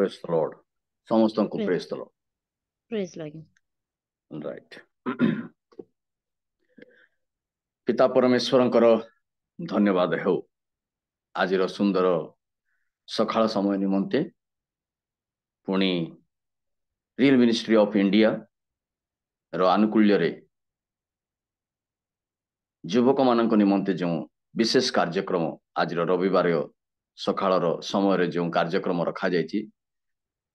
Praise the Lord. ସମସ୍ତଙ୍କୁ Praise, praise the Lord. praise Lord. Right. ପିତା ପରମେଶ୍ୱରଙ୍କର ଧନ୍ୟବାଦ ହେଉ ଆଜିର ସୁନ୍ଦର ସକାଳ ସମୟ ନିମନ୍ତେ ପୁଣି ରିଏଲ ମିନିଷ୍ଟ୍ରି ଅଫ୍ ଇଣ୍ଡିଆ ର ଆନୁକୂଲ୍ୟରେ ଯୁବକମାନଙ୍କ ନିମନ୍ତେ ଯେଉଁ ବିଶେଷ କାର୍ଯ୍ୟକ୍ରମ ଆଜିର ରବିବାର ସକାଳର ସମୟରେ ଯେଉଁ କାର୍ଯ୍ୟକ୍ରମ ରଖାଯାଇଛି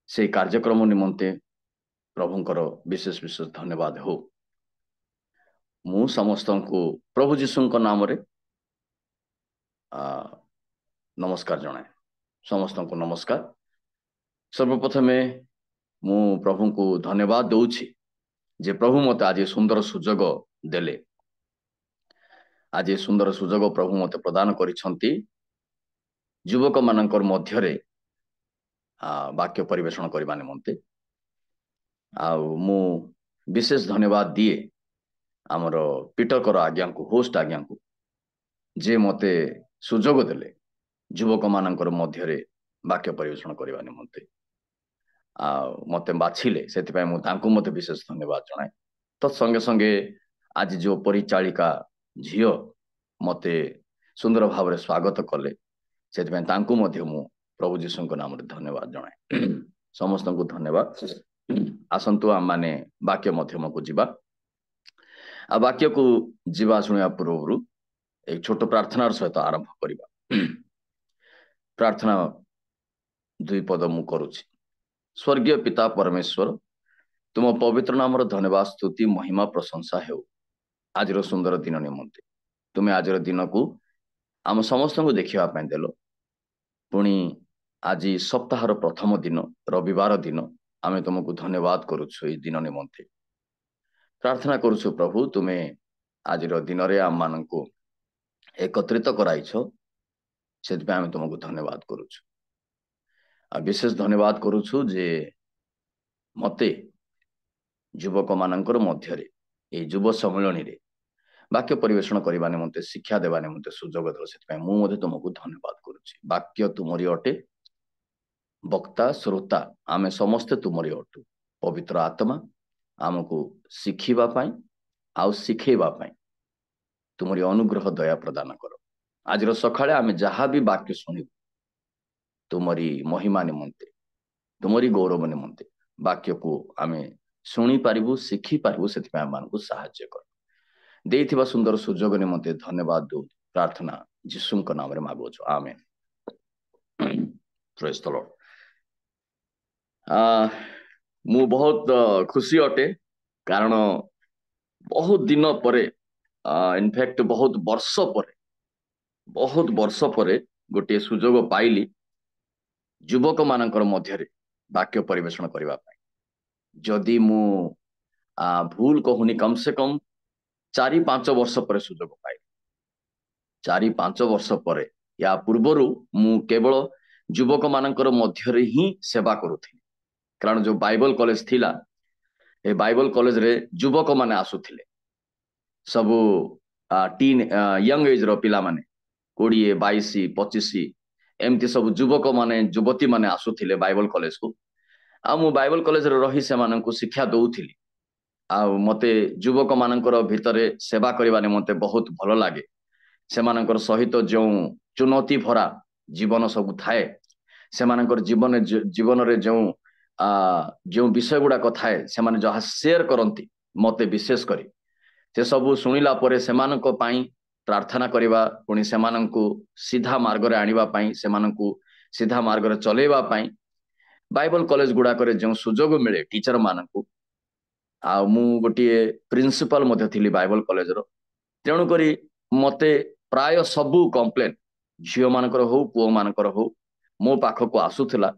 ସେହି କାର୍ଯ୍ୟକ୍ରମ ନିମନ୍ତେ ପ୍ରଭୁଙ୍କର ବିଶେଷ ବିଶେଷ ଧନ୍ୟବାଦ ହେଉ। ମୁଁ ସମସ୍ତଙ୍କୁ ପ୍ରଭୁ ଯୀଶୁଙ୍କ ନାମରେ ନମସ୍କାର ଜଣାଏ। ସମସ୍ତଙ୍କୁ ନମସ୍କାର। ସର୍ବପ୍ରଥମେ ମୁଁ ପ୍ରଭୁଙ୍କୁ ଧନ୍ୟବାଦ ଦଉଛି ଯେ ପ୍ରଭୁ ମୋତେ ଆଜି ସୁନ୍ଦର ସୁଯୋଗ ଦେଲେ। ଆଜି ସୁନ୍ଦର ସୁଯୋଗ ପ୍ରଭୁ ମୋତେ ପ୍ରଦାନ କରିଛନ୍ତି ଯୁବକମାନଙ୍କର ମଧ୍ୟରେ ବାକ୍ୟ ପରିବେଷଣ କରିବା ନିମନ୍ତେ। ଆଉ ମୁଁ ବିଶେଷ ଧନ୍ୟବାଦ ଦିଏ ଆମର ପିଟରଙ୍କର ଆଜ୍ଞାଙ୍କୁ, ହୋଷ୍ଟ ଆଜ୍ଞାଙ୍କୁ, ଯେ ମୋତେ ସୁଯୋଗ ଦେଲେ ଯୁବକମାନଙ୍କର ମଧ୍ୟରେ ବାକ୍ୟ ପରିବେଷଣ କରିବା ନିମନ୍ତେ। ଆଉ ମୋତେ ବାଛିଲେ, ସେଥିପାଇଁ ମୁଁ ତାଙ୍କୁ ମୋତେ ବିଶେଷ ଧନ୍ୟବାଦ ଜଣାଏ। ତତ୍ ସଙ୍ଗେ ସଙ୍ଗେ ଆଜି ଯେଉଁ ପରିଚାଳିକା ଝିଅ ମୋତେ ସୁନ୍ଦର ଭାବରେ ସ୍ୱାଗତ କଲେ, ସେଥିପାଇଁ ତାଙ୍କୁ ମଧ୍ୟ ମୁଁ ପ୍ରଭୁ ଯୀଶୁଙ୍କ ନାମରେ ଧନ୍ୟବାଦ ଜଣାଏ। ସମସ୍ତଙ୍କୁ ଧନ୍ୟବାଦ। ଆସନ୍ତୁ ଆମମାନେ ବାକ୍ୟ ମଧ୍ୟମକୁ ଯିବା। ଆଉ ବାକ୍ୟକୁ ଯିବା ଶୁଣିବା ପୂର୍ବରୁ एक छोट प्रार्थनार सहित आरंभ करिबा। प्रार्थना दुई पद मु करूछि। स्वर्गीय पिता परमेश्वर, तुम पवित्र नामर धन्यवाद स्तुति महिमा प्रशंसा हेउ आजर सुंदर दिन निमंते। तुमे आजर दिन को आम समस्त को देखिबा पय देलो। पुणी आज सप्ताहर प्रथम दिन रविवार दिन आमे तुमको धन्यवाद करूछु ए दिन निमंते। प्रार्थना करूछु प्रभु, तुमे आजर दिन रे आम माननको एकत्रित कराइछ, से आम तुमको धन्यवाद करूछु। आ विशेष धन्यवाद करूछु जे मते युवक मानकर मध्यरे ए युव सम्मेलन रे वाक्य परिवेषण करबा निमंते, शिक्षा देबा निमंते सुजोग देलो, से मु मध्ये तुमको धन्यवाद करूछि। वाक्य तुमरी अटे, वक्ता श्रोता आमे समस्त तुमरी अटु। पवित्र आत्मा आमको शिखिबा पई आउ शिखेबा पई तुमरी अनुग्रह दया प्रदान करो। आज सकाळे आमे जहा भी वाक्य शुणु तुमरी महिमा निमंते, तुमरी गौरव निमंते वाक्य को आमे शुणी पारिबु, शिखी पारिबु, से आमको साहाय्य कर। देथिबा सुंदर सुजोग निमंते धन्यवाद दो। प्रार्थना यीशुଙ୍କ नामରେ मागुछु, आमेन। Praise the Lord. मु बहुत खुशी अटे, कारण बहुत दिन परे, इनफैक्ट बहुत वर्ष परे गोटे सुजोग पाइली युवक मानकर मध्यरे वाक्य परिवेषण करबा पई। जदि मु भूल कहूनी, कम से कम 4-5 वर्ष पर सुजोग पाइली। 4-5 वर्ष पर या पूर्वरु मु केवल युवक मानकर मध्यरे ही सेवा करूथि। कारण जो बाइबल कॉलेज थिला, ए बाइबल कॉलेज रे युवक माने आसुथिले, सबु टीन यंग एज रो पिला माने 20-22-25 एमती सब युवक माने युवती माने आसुथिले बाइबल कॉलेज को। आ मु बाइबल कॉलेज रे रही से माननको शिक्षा दउथिली। आ मते युवक मानकर भितरे सेवा करबा निमंते बहुत भलो लागे। से मानकर सहित जो चुनौती भरा जीवन सब थाए, से मानकर जीवन रे जो विषय गुडा थाए, से माने जहा शेयर करंती मते विशेष करी से सब सुनिला परे सेमानको पाई प्रार्थना करिबा, पुणी सेमाननको सीधा मार्ग रे आनिबा पाई, सेमाननको सीधा मार्ग रे चलेबा पाई बाइबल कॉलेज गुडा करे जो सुजोग मिले टीचर माननको। आ मु गोटे प्रिंसिपल मध्ये थिली बाइबल कॉलेज रो। तेणु करी मते प्राय सबु कंप्लेन झियो मानकर हो पुओ मानकर हो मो पाख को आसुथिला।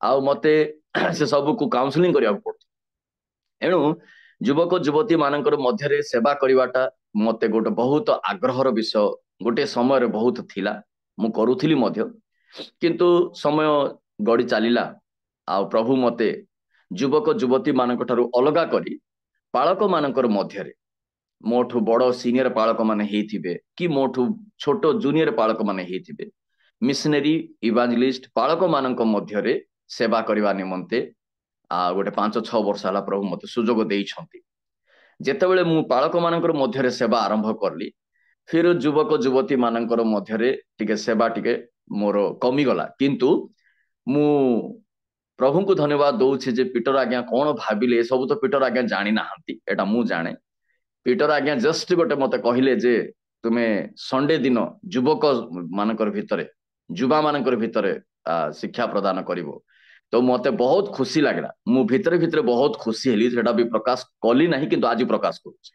आ मते से सबु को काउंसलिंग करिया पड़तो। एणु युवक युवती मानकर मध्यरे सेवा करिवाटा मते गोटे बहुत आग्रहर विषय गोटे समय रे बहुत थिला। मु करूथिली मध्य, किंतु समय गड़ी चलीला। आ प्रभु मते युवक युवती मानक ठारू अलगा करी पालक मानकर मध्यरे, मोठू बड़ सीनियर पालक माने हेथिबे कि मोठू छोटो जूनियर पालक माने हेथिबे, मिशनरी इवांजेलिस्ट पालक मानक मध्यरे सेवा करने निमंते गोटे 5-6 वर्ष है प्रभु मत सुजोग देइछंती जेतेबेले मु पालक मानकर मध्यरे सेवा आरंभ करली फिर युवक युवती मानकर मध्यरे टिके सेवा टिके मोर कमी गला किंतु मु प्रभु को धन्यवाद दौछि जे पीटर आज्ञा कौन भाविले सब तो पीटर आज्ञा जानी नाहंती एटा मु जाने पीटर आज्ञा जस्ट गोटे मते कहले जे तुमे संडे दिन युवक मानकर भितरे युवा मानकर भितरे शिक्षा प्रदान करिवो तो मते बहुत खुशी लागला मु भितरे भितरे बहुत खुशी हेली सेटा भी प्रकाश कली नहीं किंतु आज प्रकाश करूछि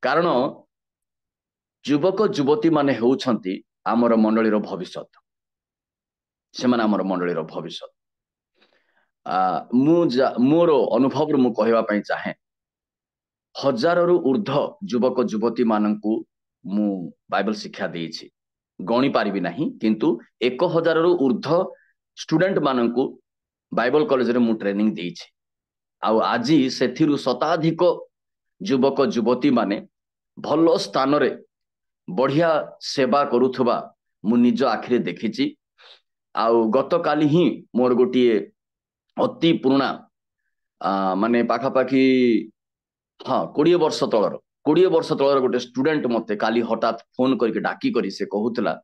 कारण युवक युवती माने हेउछंती आमर मंडलीर भविष्य से माने आमर मंडलीर भविष्य मोर अनुभव मु कहवा पई चाहे हजार रु ऊर्ध्व युवक युवती मानंकु मु बाइबल शिक्षा देइछि गणी पारिबि नाही किंतु 1000 रु ऊर्ध्व स्टूडेंट मानंकु बाइबल कॉलेज रे मु ट्रेनिंग देइछि आ आज सेथिरु शताधिक युवक युवती माने भलो स्थान रे बढ़िया सेवा करुथबा मु निज आखिरे देखिछि आ गत काली ही मोर गोटिए अति पुराना माने पाखापाखी हाँ 20 वर्ष तलर गोटे स्टूडेंट मते काली हठात फोन करके डाकी करी से कहूतला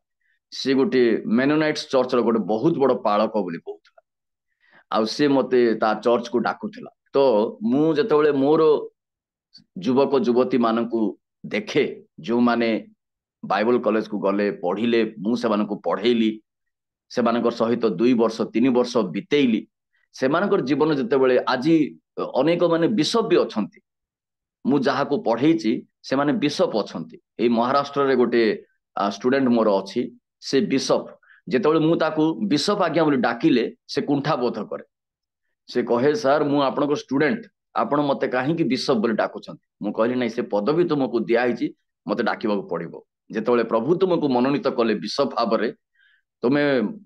से गोटे मेनोनाइट्स चर्च रो गोटे बहुत बड़ पालक बोली कहूतला आ से मते ता चर्च को डाकुतला तो मु जेतेबेले मोर युवक युवती मानकु देखे जो माने बाइबल कॉलेज को गले पढ़िले मु से मानकु पढ़ेइली से मानकर सहित 2 वर्ष 3 वर्ष बितेइली से मानकर जीवन जेतेबेले आज अनेक माने बिशप भी अछंती मु जहा को पढ़ेइची से माने बिशप अछंती ए महाराष्ट्र रे गोटे स्टूडेंट मोर अछि से बिशप जेतेबेले मु ताकू बिशप आज्ञा बोली डाकिले से कुंठा बोध करे से कहे सर मु आपनको स्टूडेंट आपण मते काहे कि बिशप बोली डाकुछंती मु कहली नै से पदवी तुमको दिया हिची मते डाकिबाको पड़िबो जेतेबेले प्रभु तुमको मनोनीत कले बिशप भाबरे तुमे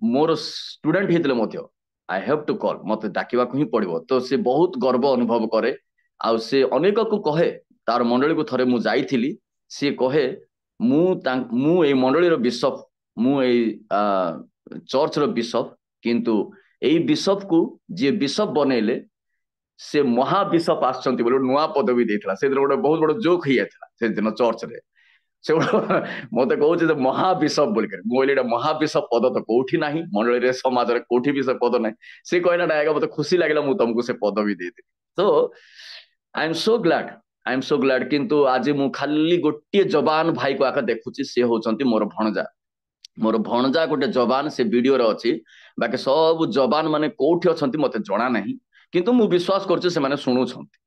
मोर स्टूडेंट हितले मध्य आई हैव टू कॉल मते डाकिबाको ही पड़िबो तो से बहुत गर्व अनुभव करे आ से अनेक को कहे तार मंडली को थरे मु जाईथिली से कहे मु ए मंडली रो बिशप मु ए चर्च रो बिशप किंतु एई बिशप को जे बिशप बनेले से महाबिशप आछंती बोले नुआ पदवी देथिला से गोटे बहुत बड़ जोक ही आथिला से दिन चर्च रे से मते कहूचे जे महाबिशप बोल कर मोइलेटा महाबिशप पद तो कोठी नाही मंडली रे समाज रे कोठी भी से पद नाही से कहना डायगा मते खुशी लागला मु तुमको से पदवी देती तो आई एम सो ग्लैड किंतु आज मु खाली गोटे जवान भाई को आका देखुची से होचंती मोर भणजा गोटे जवान से वीडियो रे अछि बाकी सब जवान माने कोठी अछंती मते जणा नाही किंतु मु विश्वास करछु से माने सुनुछंती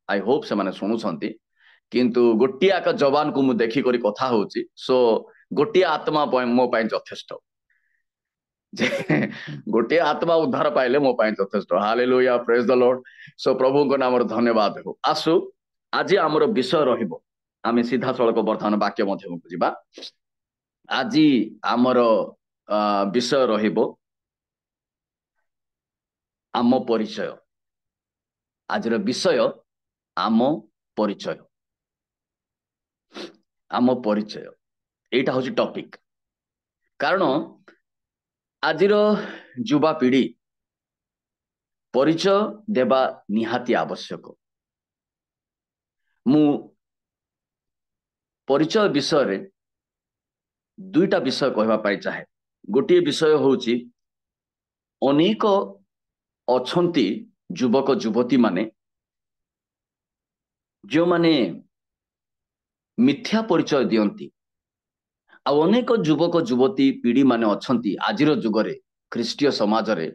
आई होप से माने सुनुछंती किंतु गोटे आका जवान को मु देखि करी कथा होची सो गोटे आत्मा मो पाई यथेष्ट गोटे आत्मा उद्धार पाइले मो पाई यथेष्ट हालेलुया प्रेज द लॉर्ड सो प्रभु को नाम धन्यवाद हो आसु आज आमर विषय रहिबो आमे सीधा सड़क वर्तमान वाक्य मध्यम को जिबा आज आमर विषय रहिबो आम परिचय आजर विषय आम परिचय एटा होची टॉपिक कारण आजिर युवा पीढ़ी परिचय देवा निहाती आवश्यक मु परिचय विषय रे दुईटा विषय कहवा पाई चाहे गोटे विषय होची अनेक अछंती युवक युवती माने जो माने मिथ्या परिचय दियंती आ अनेक युवक युवती पीढ़ी माने अछंती आजिर जुगरे ख्रीष्टीय समाज रे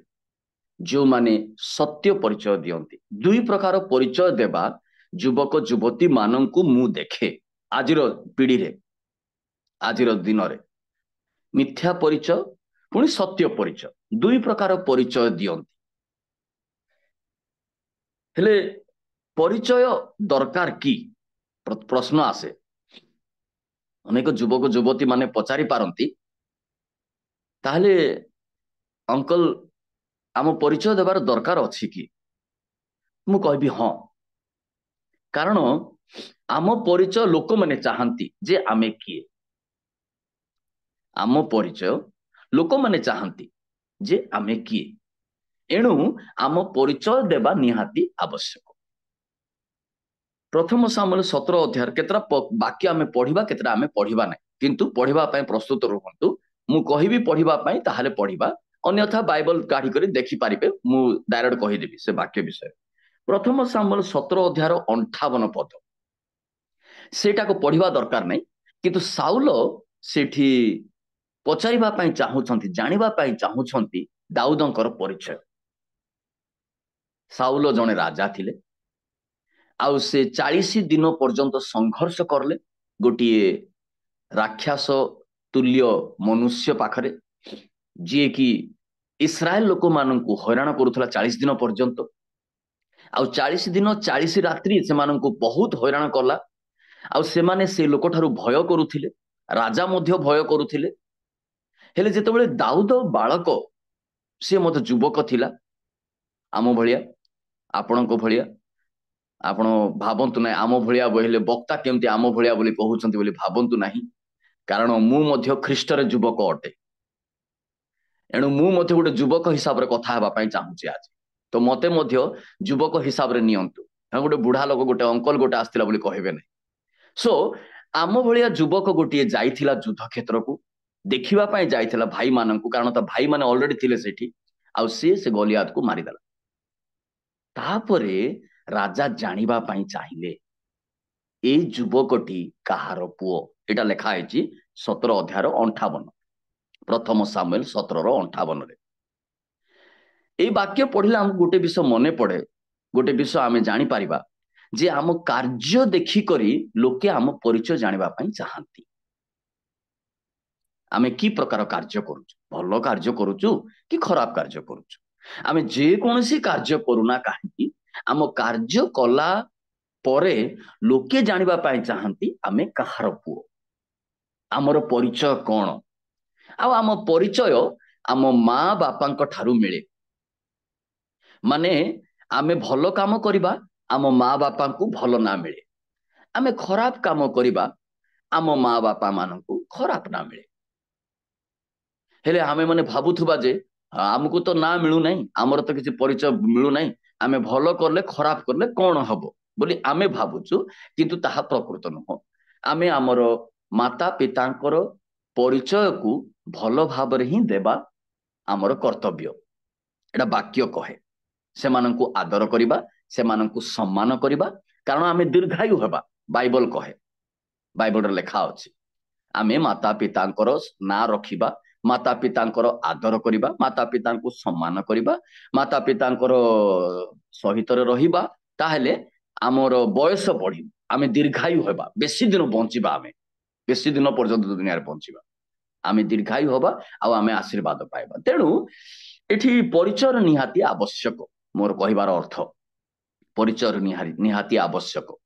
जो माने सत्य परिचय दियंती दुई प्रकार परिचय देवा युवक युवती मानंकु मु देखे आजिर पीढ़ी रे आजिर दिन रे मिथ्या परिचय पुणी सत्य परिचय दुई प्रकार परिचय दियंती हेले परिचय दरकार की प्रश्न आसे अनेक युवक युवती माने पचारि पारंती ताहले अंकल आम परिचय देवार दरकार अछि कि मु कहबी हाँ कारण आम परिचय लोक माने चाहंती जे आमे किए आम परिचय लोक माने चाहंती जे आमे किए एणु आम परिचय देवा निहाती आवश्यक। प्रथम सामुएल 17 अध्याय केतरा वाक्य आम पढ़ा केतरा आम पढ़ा ना किंतु पढ़ा प्रस्तुत रुहतु मु कहि पढ़ा ताहले पढ़ा अन्यथा बाइबल काढ़ी कर देखि पारिबे मु डायरेक्ट कहिदेबी से वाक्य विषय। प्रथम सामुएल 17 अध्याय 58 पद सेटा को पढ़ा दरकार नहीं किंतु साउल सेठी पचारिबा पई चाहुछंती जानिबा पई चाहुछंती दाऊदंकर परिचय। साउल जने राजा थिले आउ से 40 दिन पर्यंत संघर्ष करले गोटे राक्षस तुल्य मनुष्य पाखरे जी कि इस्राएल लोक मानू हैरान करुला 40 दिन पर्यंत आउ 40 दिन 40 रात्रि से बहुत हैरान कला आउ से लोक ठारू भय करुथिले राजा मध्य भय करुथिले। हेले जेतेबेले दाऊद बालक से मत युवक थिला आम भलिया आपणको भलिया आपण भावंतु ना आम भलिया बहिले वक्ता केमती आम भलिया बोली कहउछंती बोली भावंतु नाही कारण मु मध्य ख्रीष्टर युवक अटे एणु मु मध्य गोटे युवक हिसाब रे कथा हेबा पई चाहूची आज तो मते मध्य युवक हिसाब रे नियंतु गोटे बुढ़ा लोक गोटे अंकल गोटे आस्तिला बोली कहबे नै। सो आम भलिया युवक गोटे जाइथिला युद्ध क्षेत्र को देखिबा पई जाइथिला भाई माननकु कारण ता भाई माने ऑलरेडी थिले सेठी आउ से गलियात को मारी देला। तापरे राजा जानिबा पई चाहिए ए युवकटी कहार पुओ एटा लेखा है 17 अध्याय 58 प्रथम सामुएल 17:58 रे ए वाक्य पढ़िला हम गोटे विषय मने पड़े गोटे विषय आमे जानि पारिबा जे आम कार्य देखि करी लोके आम परिचय जानिबा पई चाहंती। आमे की प्रकार कार्य करूछु भलो कार्य करूछु कि खराब कार्य करूछु आमे जे कोनसी कार्य करूना काहे आम कार्य कला परे लोके जानिबा पाई चाहंती आमे कहार पुओ आमर परिचय कौन आ आम परिचय आम माँ बापा ठारू मिले माने आमे भलो काम करिबा आम माँ बापा को भलो ना मिले आमे खराब काम करिबा आम माँ बापा मानकु खराब ना मिले। हेले आमे माने भाबुथुबा जे आमको तो ना मिलू नहीं आमर तो किसी परिचय मिलू नहीं आमे भलो करले खराब करले कौन हबो बोली आमे भाबुचु किंतु ताहा प्रकृत नुह आमे आमर माता पितांकर परिचय को भलो भाबरे ही देबा आमर कर्तव्य एटा वाक्य कहे से माननकु आदर करिबा से माननकु सम्मान करिबा कारण आमे दीर्घायु हेबा बाइबल कहे बाइबल रे लेखा अछि आमे माता पितांकर ना रखिबा माता पितांकर आदर करिबा माता पितांकु सम्मान करिबा माता पितांकर सहित रहिबा ताहेले आमर बयस बढ़ी आमे दीर्घायु हेबा बेसी दिन बंचिबा आमे बेसी दिन पर्यंत दुनिया रे बंचिबा आमे दीर्घायु होबा आ आमे आशीर्वाद पाइबा। तेणु एठी परिचय निहाती आवश्यक मोर कहिबार अर्थ परिचय निहाती आवश्यक।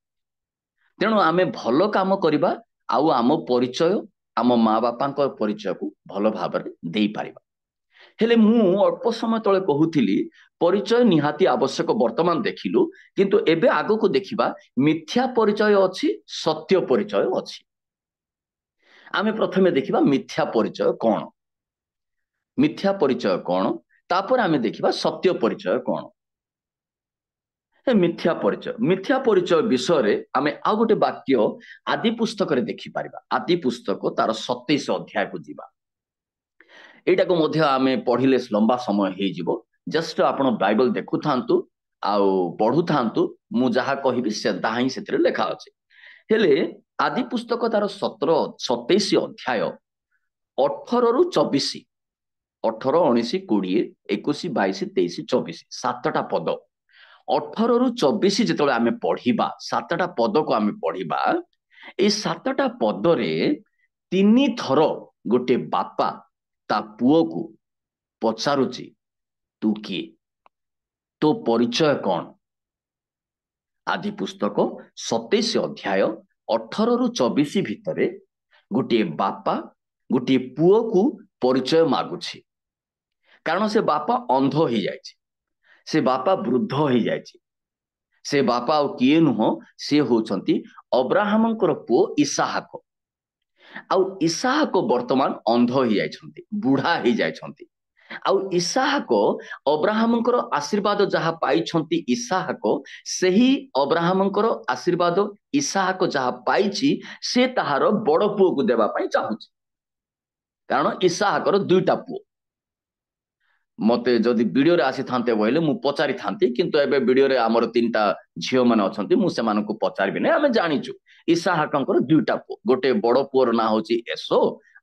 तेणु आमे भलो काम करिबा आउ आम परिचय आम माँ बापा परिचय को भलो भाव दे पारिबा। हेले मु अल्प समय तले कहूथिली परिचय निहाती आवश्यक वर्तमान देखिलु किंतु एबे आगो को देखिबा मिथ्या परिचय अछि सत्य परिचय अछि। आमे प्रथमे देखिबा मिथ्या परिचय कौन मिथ्या परिचय कौन तापर आमे देखिबा सत्य परिचय कौन। मिथ्या परिचय विषय आमे आ गोटे वाक्य आदि पुस्तक रे देखि पारिबा आदि पुस्तक तार 27 अध्याय को जीवा एटा को मध्य आमे पढ़िले लंबा समय हे जिवो जस्ट आपण बाइबल देखु थांतु आउ पढ़ु थांतु मु जहा कहिबी से ताहा ही सेतरे लेखा अछि। हेले आदि पुस्तक तार 27 अध्याय 18 रु 24 18 19 20 21 22 23 24 सातटा पद 18 रु 24 जेतले आमे पढ़िबा सातटा पद को आमे पढ़िबा ए सातटा पदरे 3 थर गोटे बापा ता पुओ को पचारुची तू किए तो परिचय कौन। आदि पुस्तक 27 अध्याय 18 रु 24 भितरे गोटे बापा गोटे पुओ को परिचय मागुछि कारण से बापा अंध हो जाइछि से बापा वृद्ध हो जाइछि से बापा और किए नुह से होचंती अब्राहमंकर पुओ इसहाक आउ इसहाक वर्तमान अंध हो जाइछंती बुढ़ा हो जाइछंती ଆଉ ଇସାହାକ ଅବ୍ରାହମଙ୍କର ଆଶୀର୍ବାଦ ଯାହା ପାଇଛନ୍ତି ଇସାହାକ ସେହି ଅବ୍ରାହମଙ୍କର ଆଶୀର୍ବାଦ ଇସାହାକ ଯାହା ପାଇଛି ସେ ତାହାର ବଡ ପୁଅକୁ ଦେବା ପାଇଁ ଚାହୁଁଛି। କାରଣ ଇସାହାକର ଦୁଇଟା ପୁଅ। ମତେ ଯଦି ଭିଡିଓରେ ଆସିଥାନ୍ତେ ବୋଇଲେ ମୁଁ ପଚାରିଥାନ୍ତି, କିନ୍ତୁ ଏବେ ଭିଡିଓରେ ଆମର 3ଟା ଝିଅ ମାନେ ଅଛନ୍ତି, ମୁଁ ସେମାନଙ୍କୁ ପଚାରିବି ନାହିଁ। ଆମେ ଜାଣିଛୁ ଇସାହାକଙ୍କର ଦୁଇଟା ପୁଅ, ଗୋଟେ ବଡ ପୁଅର ନାଁ ହଉଛି ଏସୋ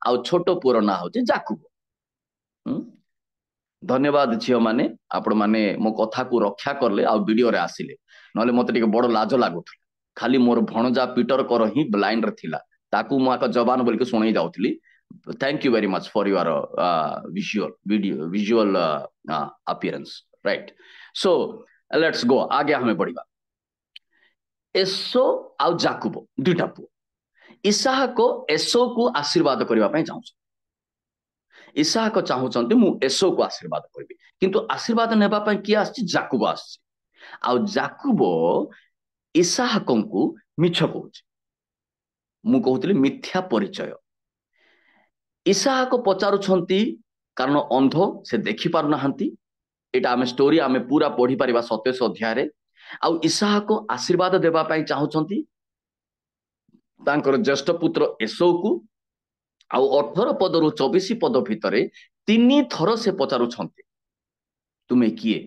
ଆଉ ଛୋଟ ପୁଅର ନାଁ ହଉଛି ଜାକୁବ। ଧନ୍ୟବାଦ ଝିଅ ମାନେ, ଆପଣ ମାନେ ମୋ କଥାକୁ ରକ୍ଷା କଲେ ଆଉ ଭିଡିଓରେ ଆସିଲେ, ନହେଲେ ମତେ ଟିକେ ବଡ ଲାଜ ଲାଗୁଥିଲା। ଖାଲି ମୋର ଭଣଜା ପିଟର କର ହିଁ ଲାଇନ ରେ ଥିଲା, ତାକୁ ମୁଁ ଏକ ଜବାନ ବୋଲିକି ଶୁଣେଇ ଯାଉଥିଲି। Thank you very much for your visual appearance, right? So let's go, आगे हमें बढ़िबा। एसो ଆଉ ଜାକୁବ ଦୁଇଟା ପୁଅ। ଇସାହାକ ଏସୋକୁ ଆଶୀର୍ବାଦ କରିବା ପାଇଁ ଚାହୁଁଛି। ଇସାହାକ ଚାହୁଁଛନ୍ତି ମୁଁ ଏସୋକୁ ଆଶୀର୍ବାଦ କରିବି, କିନ୍ତୁ ଆଶୀର୍ବାଦ ନେବା ପାଇଁ କିଏ ଆସିଛି? ଜାକୁବ ଆସିଛି। ଆଉ ଜାକୁବ ଇସାହାକଙ୍କୁ ମିଛ କହୁଛି। ମୁଁ କହୁଥିଲି ମିଥ୍ୟା ପରିଚୟ। ଇସାହାକ ପଚାରୁଛନ୍ତି କାରଣ ଅନ୍ଧ, ସେ ଦେଖି ପାରୁନାହାନ୍ତି। ଏଇଟା ଆମେ ଷ୍ଟୋରି ଆମେ ପୁରା ପଢିପାରିବା 27 ଅଧ୍ୟାୟରେ। ଆଉ ଇସାହାକ ଆଶୀର୍ବାଦ ଦେବା ପାଇଁ ଚାହୁଁଛନ୍ତି ତାଙ୍କର ଜ୍ୟେଷ୍ଠ ପୁତ୍ର ଏସୋକୁ। ଆଉ 18 ପଦରୁ 24 ପଦ ଭିତରେ 3 ଥର ସେ ପଚାରୁଛନ୍ତି ତୁମେ କିଏ,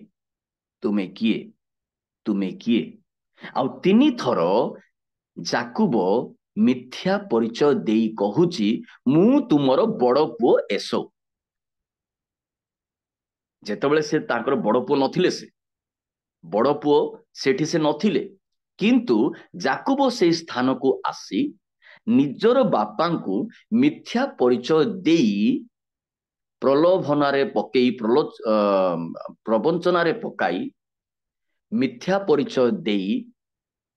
ତୁମେ କିଏ, ତୁମେ କିଏ। ଆଉ 3 ଥର ଜାକୁବ ମିଥ୍ୟା ପରିଚୟ ଦେଇ କହୁଛି ମୁଁ ତୁମର ବଡ ପୁଅ ଏସୋ। ଯେତେବେଳେ ସେ ତାଙ୍କର ବଡ ପୁଅ ନଥିଲେ, ସେ ବଡ ପୁଅ ସେଠି ସେ ନଥିଲେ, କିନ୍ତୁ ଜାକୁବ ସେଇ ସ୍ଥାନକୁ ଆସି ନିଜର ବାପାଙ୍କୁ ମିଥ୍ୟା ପରିଚୟ ଦେଇ ପ୍ରଲୋଭନରେ ପକେଇ ପ୍ରବଞ୍ଚନାରେ ପକାଇ ମିଥ୍ୟା ପରିଚୟ ଦେଇ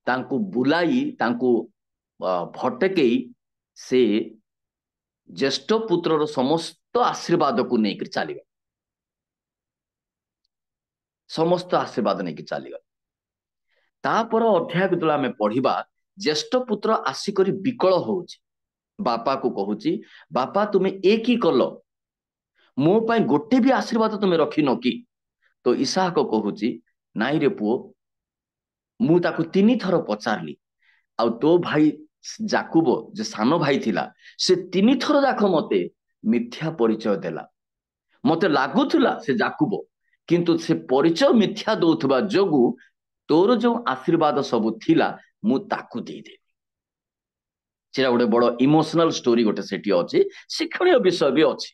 ତାଙ୍କୁ ବୁଲାଇ ତାଙ୍କୁ ଭଟକେଇ ସେ ଜ୍ୟେଷ୍ଠ ପୁତ୍ରର ସମସ୍ତ ଆଶୀର୍ବାଦକୁ ନେଇକି ଚାଲିଗଲେ। ସମସ୍ତ ଆଶୀର୍ବାଦ ନେଇକି ଚାଲିଗଲେ। ତାପର ଅଧ୍ୟାୟକୁ ଯେତେବେଳେ ଆମେ ପଢିବା, ଜ୍ୟେଷ୍ଠ ପୁତ୍ର ଆସିକରି ବିକଳ ହଉଛି, ବାପାକୁ କହୁଛି ବାପା ତୁମେ ଏ କି କଲ, ମୋ ପାଇଁ ଗୋଟେ ବି ଆଶୀର୍ବାଦ ତୁମେ ରଖିନ କି? ତ ଇସାହାକ କହୁଛି ନାଇଁ ରେ ପୁଅ, ମୁଁ ତାକୁ 3 ଥର ପଚାରିଲି, ଆଉ ତୋ ଭାଇ ଜାକୁବ ଯେ ସାନ ଭାଇ ଥିଲା, ସେ 3 ଥର ଯାକ ମତେ ମିଥ୍ୟା ପରିଚୟ ଦେଲା। ମତେ ଲାଗୁଥିଲା ସେ ଜାକୁବ, କିନ୍ତୁ ସେ ପରିଚୟ ମିଥ୍ୟା ଦଉଥିବା ଯୋଗୁ ତୋର ଯୋଉ ଆଶୀର୍ବାଦ ସବୁ ଥିଲା ମୁଁ ତାକୁ ଦେଇଦେବି। ସେଟା ଗୋଟେ ବଡ ଇମୋସନାଲ ଷ୍ଟୋରି ଗୋଟେ ସେଠି ଅଛି, ଶିକ୍ଷଣୀୟ ବିଷୟ ବି ଅଛି,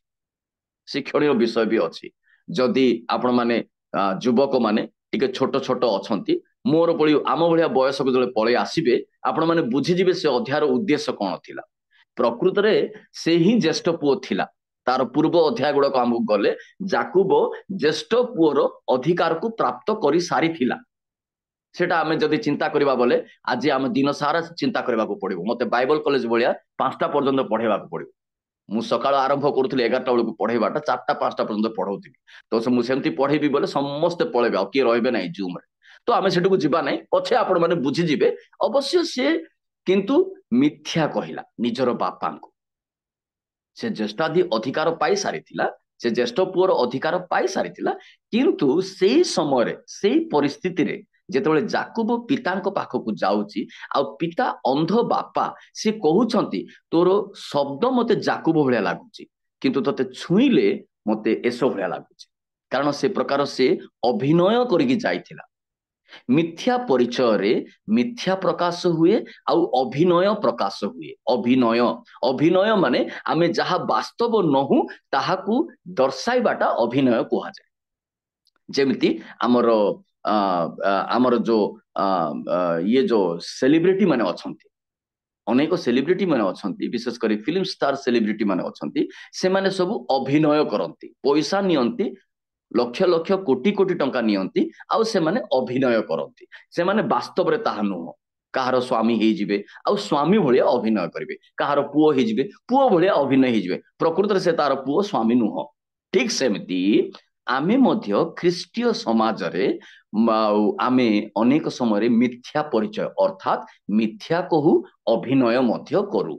ଶିକ୍ଷଣୀୟ ବିଷୟ ବି ଅଛି। ଯଦି ଆପଣ ମାନେ ଯୁବକ ମାନେ ଟିକେ ଛୋଟ ଛୋଟ ଅଛନ୍ତି, ମୋର ଭଳି ଆମ ଭଳିଆ ବୟସକୁ ଯେତେବେଳେ ପଳେଇ ଆସିବେ, ଆପଣ ମାନେ ବୁଝିଯିବେ ସେ ଅଧ୍ୟାୟର ଉଦ୍ଦେଶ୍ୟ କଣ ଥିଲା। ପ୍ରକୃତରେ ସେ ହିଁ ଜ୍ୟେଷ୍ଠ ପୁଅ ଥିଲା। ତାର ପୂର୍ବ ଅଧ୍ୟାୟ ଗୁଡାକ ଆମକୁ ଗଲେ ଜାକୁବ ଜ୍ୟେଷ୍ଠ ପୁଅର ଅଧିକାରକୁ ପ୍ରାପ୍ତ କରି ସାରିଥିଲା। ସେଟା ଆମେ ଯଦି ଚିନ୍ତା କରିବା ବୋଲେ ଆଜି ଆମେ ଦିନ ସାରା ଚିନ୍ତା କରିବାକୁ ପଡିବ। ମତେ ବାଇବଲ କଲେଜ ଭଳିଆ 5ଟା ପର୍ଯ୍ୟନ୍ତ ପଢେଇବାକୁ ପଡିବ। ମୁଁ ସକାଳ ଆରମ୍ଭ କରୁଥିଲି 11ଟା ବେଳକୁ ପଢେଇବାଟା, 4ଟା 5ଟା ପର୍ଯ୍ୟନ୍ତ ପଢଉଥିଲି। ତ ମୁଁ ସେମିତି ପଢେଇବି ବୋଲେ ସମସ୍ତେ ପଳେଇବେ, ଆଉ କିଏ ରହିବେ ନାହିଁ ଜୁମରେ। ତ ଆମେ ସେଠକୁ ଯିବା ନାହିଁ, ପଛେ ଆପଣ ମାନେ ବୁଝିଯିବେ। ଅବଶ୍ୟ ସେ କିନ୍ତୁ ମିଥ୍ୟା କହିଲା ନିଜର ବାପାଙ୍କୁ। ସେ ଜ୍ୟେଷ୍ଠାଧି ଅଧିକାର ପାଇ ସାରିଥିଲା, ସେ ଜ୍ୟେଷ୍ଠ ପୁଅର ଅଧିକାର ପାଇ ସାରିଥିଲା, କିନ୍ତୁ ସେଇ ସମୟରେ ସେଇ ପରିସ୍ଥିତିରେ ଯେତେବେଳେ ଜାକୁବ ପିତାଙ୍କ ପାଖକୁ ଯାଉଛି, ଆଉ ପିତା ଅନ୍ଧ ବାପା ସେ କହୁଛନ୍ତି ତୋର ଶବ୍ଦ ମତେ ଜାକୁବ ଭଳିଆ ଲାଗୁଛି, କିନ୍ତୁ ତତେ ଛୁଇଁଲେ ମତେ ଏସୋ ଭଳିଆ ଲାଗୁଛି। କାରଣ ସେ ପ୍ରକାର ସେ ଅଭିନୟ କରିକି ଯାଇଥିଲା। ମିଥ୍ୟା ପରିଚୟରେ ମିଥ୍ୟା ପ୍ରକାଶ ହୁଏ, ଆଉ ଅଭିନୟ ପ୍ରକାଶ ହୁଏ। ଅଭିନୟ, ଅଭିନୟ ମାନେ ଆମେ ଯାହା ବାସ୍ତବ ନହୁଁ ତାହାକୁ ଦର୍ଶାଇବାଟା ଅଭିନୟ କୁହାଯାଏ। ଯେମିତି ଆମର ଆମର ଯୋଉ ଇଏ ଯୋଉ ସେଲିବ୍ରିଟି ମାନେ ଅଛନ୍ତି, ଅନେକ ସେଲିବ୍ରିଟି ମାନେ ଅଛନ୍ତି, ବିଶେଷ କରି ଫିଲ୍ମ ଷ୍ଟାର ସେଲିବ୍ରିଟି ମାନେ ଅଛନ୍ତି, ସେମାନେ ସବୁ ଅଭିନୟ କରନ୍ତି, ପଇସା ନିଅନ୍ତି, ଲକ୍ଷ ଲକ୍ଷ କୋଟି କୋଟି ଟଙ୍କା ନିଅନ୍ତି, ଆଉ ସେମାନେ ଅଭିନୟ କରନ୍ତି। ସେମାନେ ବାସ୍ତବରେ ତାହା ନୁହଁ। କାହାର ସ୍ୱାମୀ ହେଇଯିବେ ଆଉ ସ୍ୱାମୀ ଭଳିଆ ଅଭିନୟ କରିବେ, କାହାର ପୁଅ ହେଇଯିବେ ପୁଅ ଭଳିଆ ଅଭିନୟ ହେଇଯିବେ, ପ୍ରକୃତରେ ସେ ତାର ପୁଅ ସ୍ୱାମୀ ନୁହଁ। ଠିକ ସେମିତି ଆମେ ମଧ୍ୟ ଖ୍ରୀଷ୍ଟୀୟ ସମାଜରେ ଆମେ ଅନେକ ସମୟରେ ମିଥ୍ୟା ପରିଚୟ ଅର୍ଥାତ ମିଥ୍ୟା କହୁ, ଅଭିନୟ ମଧ୍ୟ କରୁ।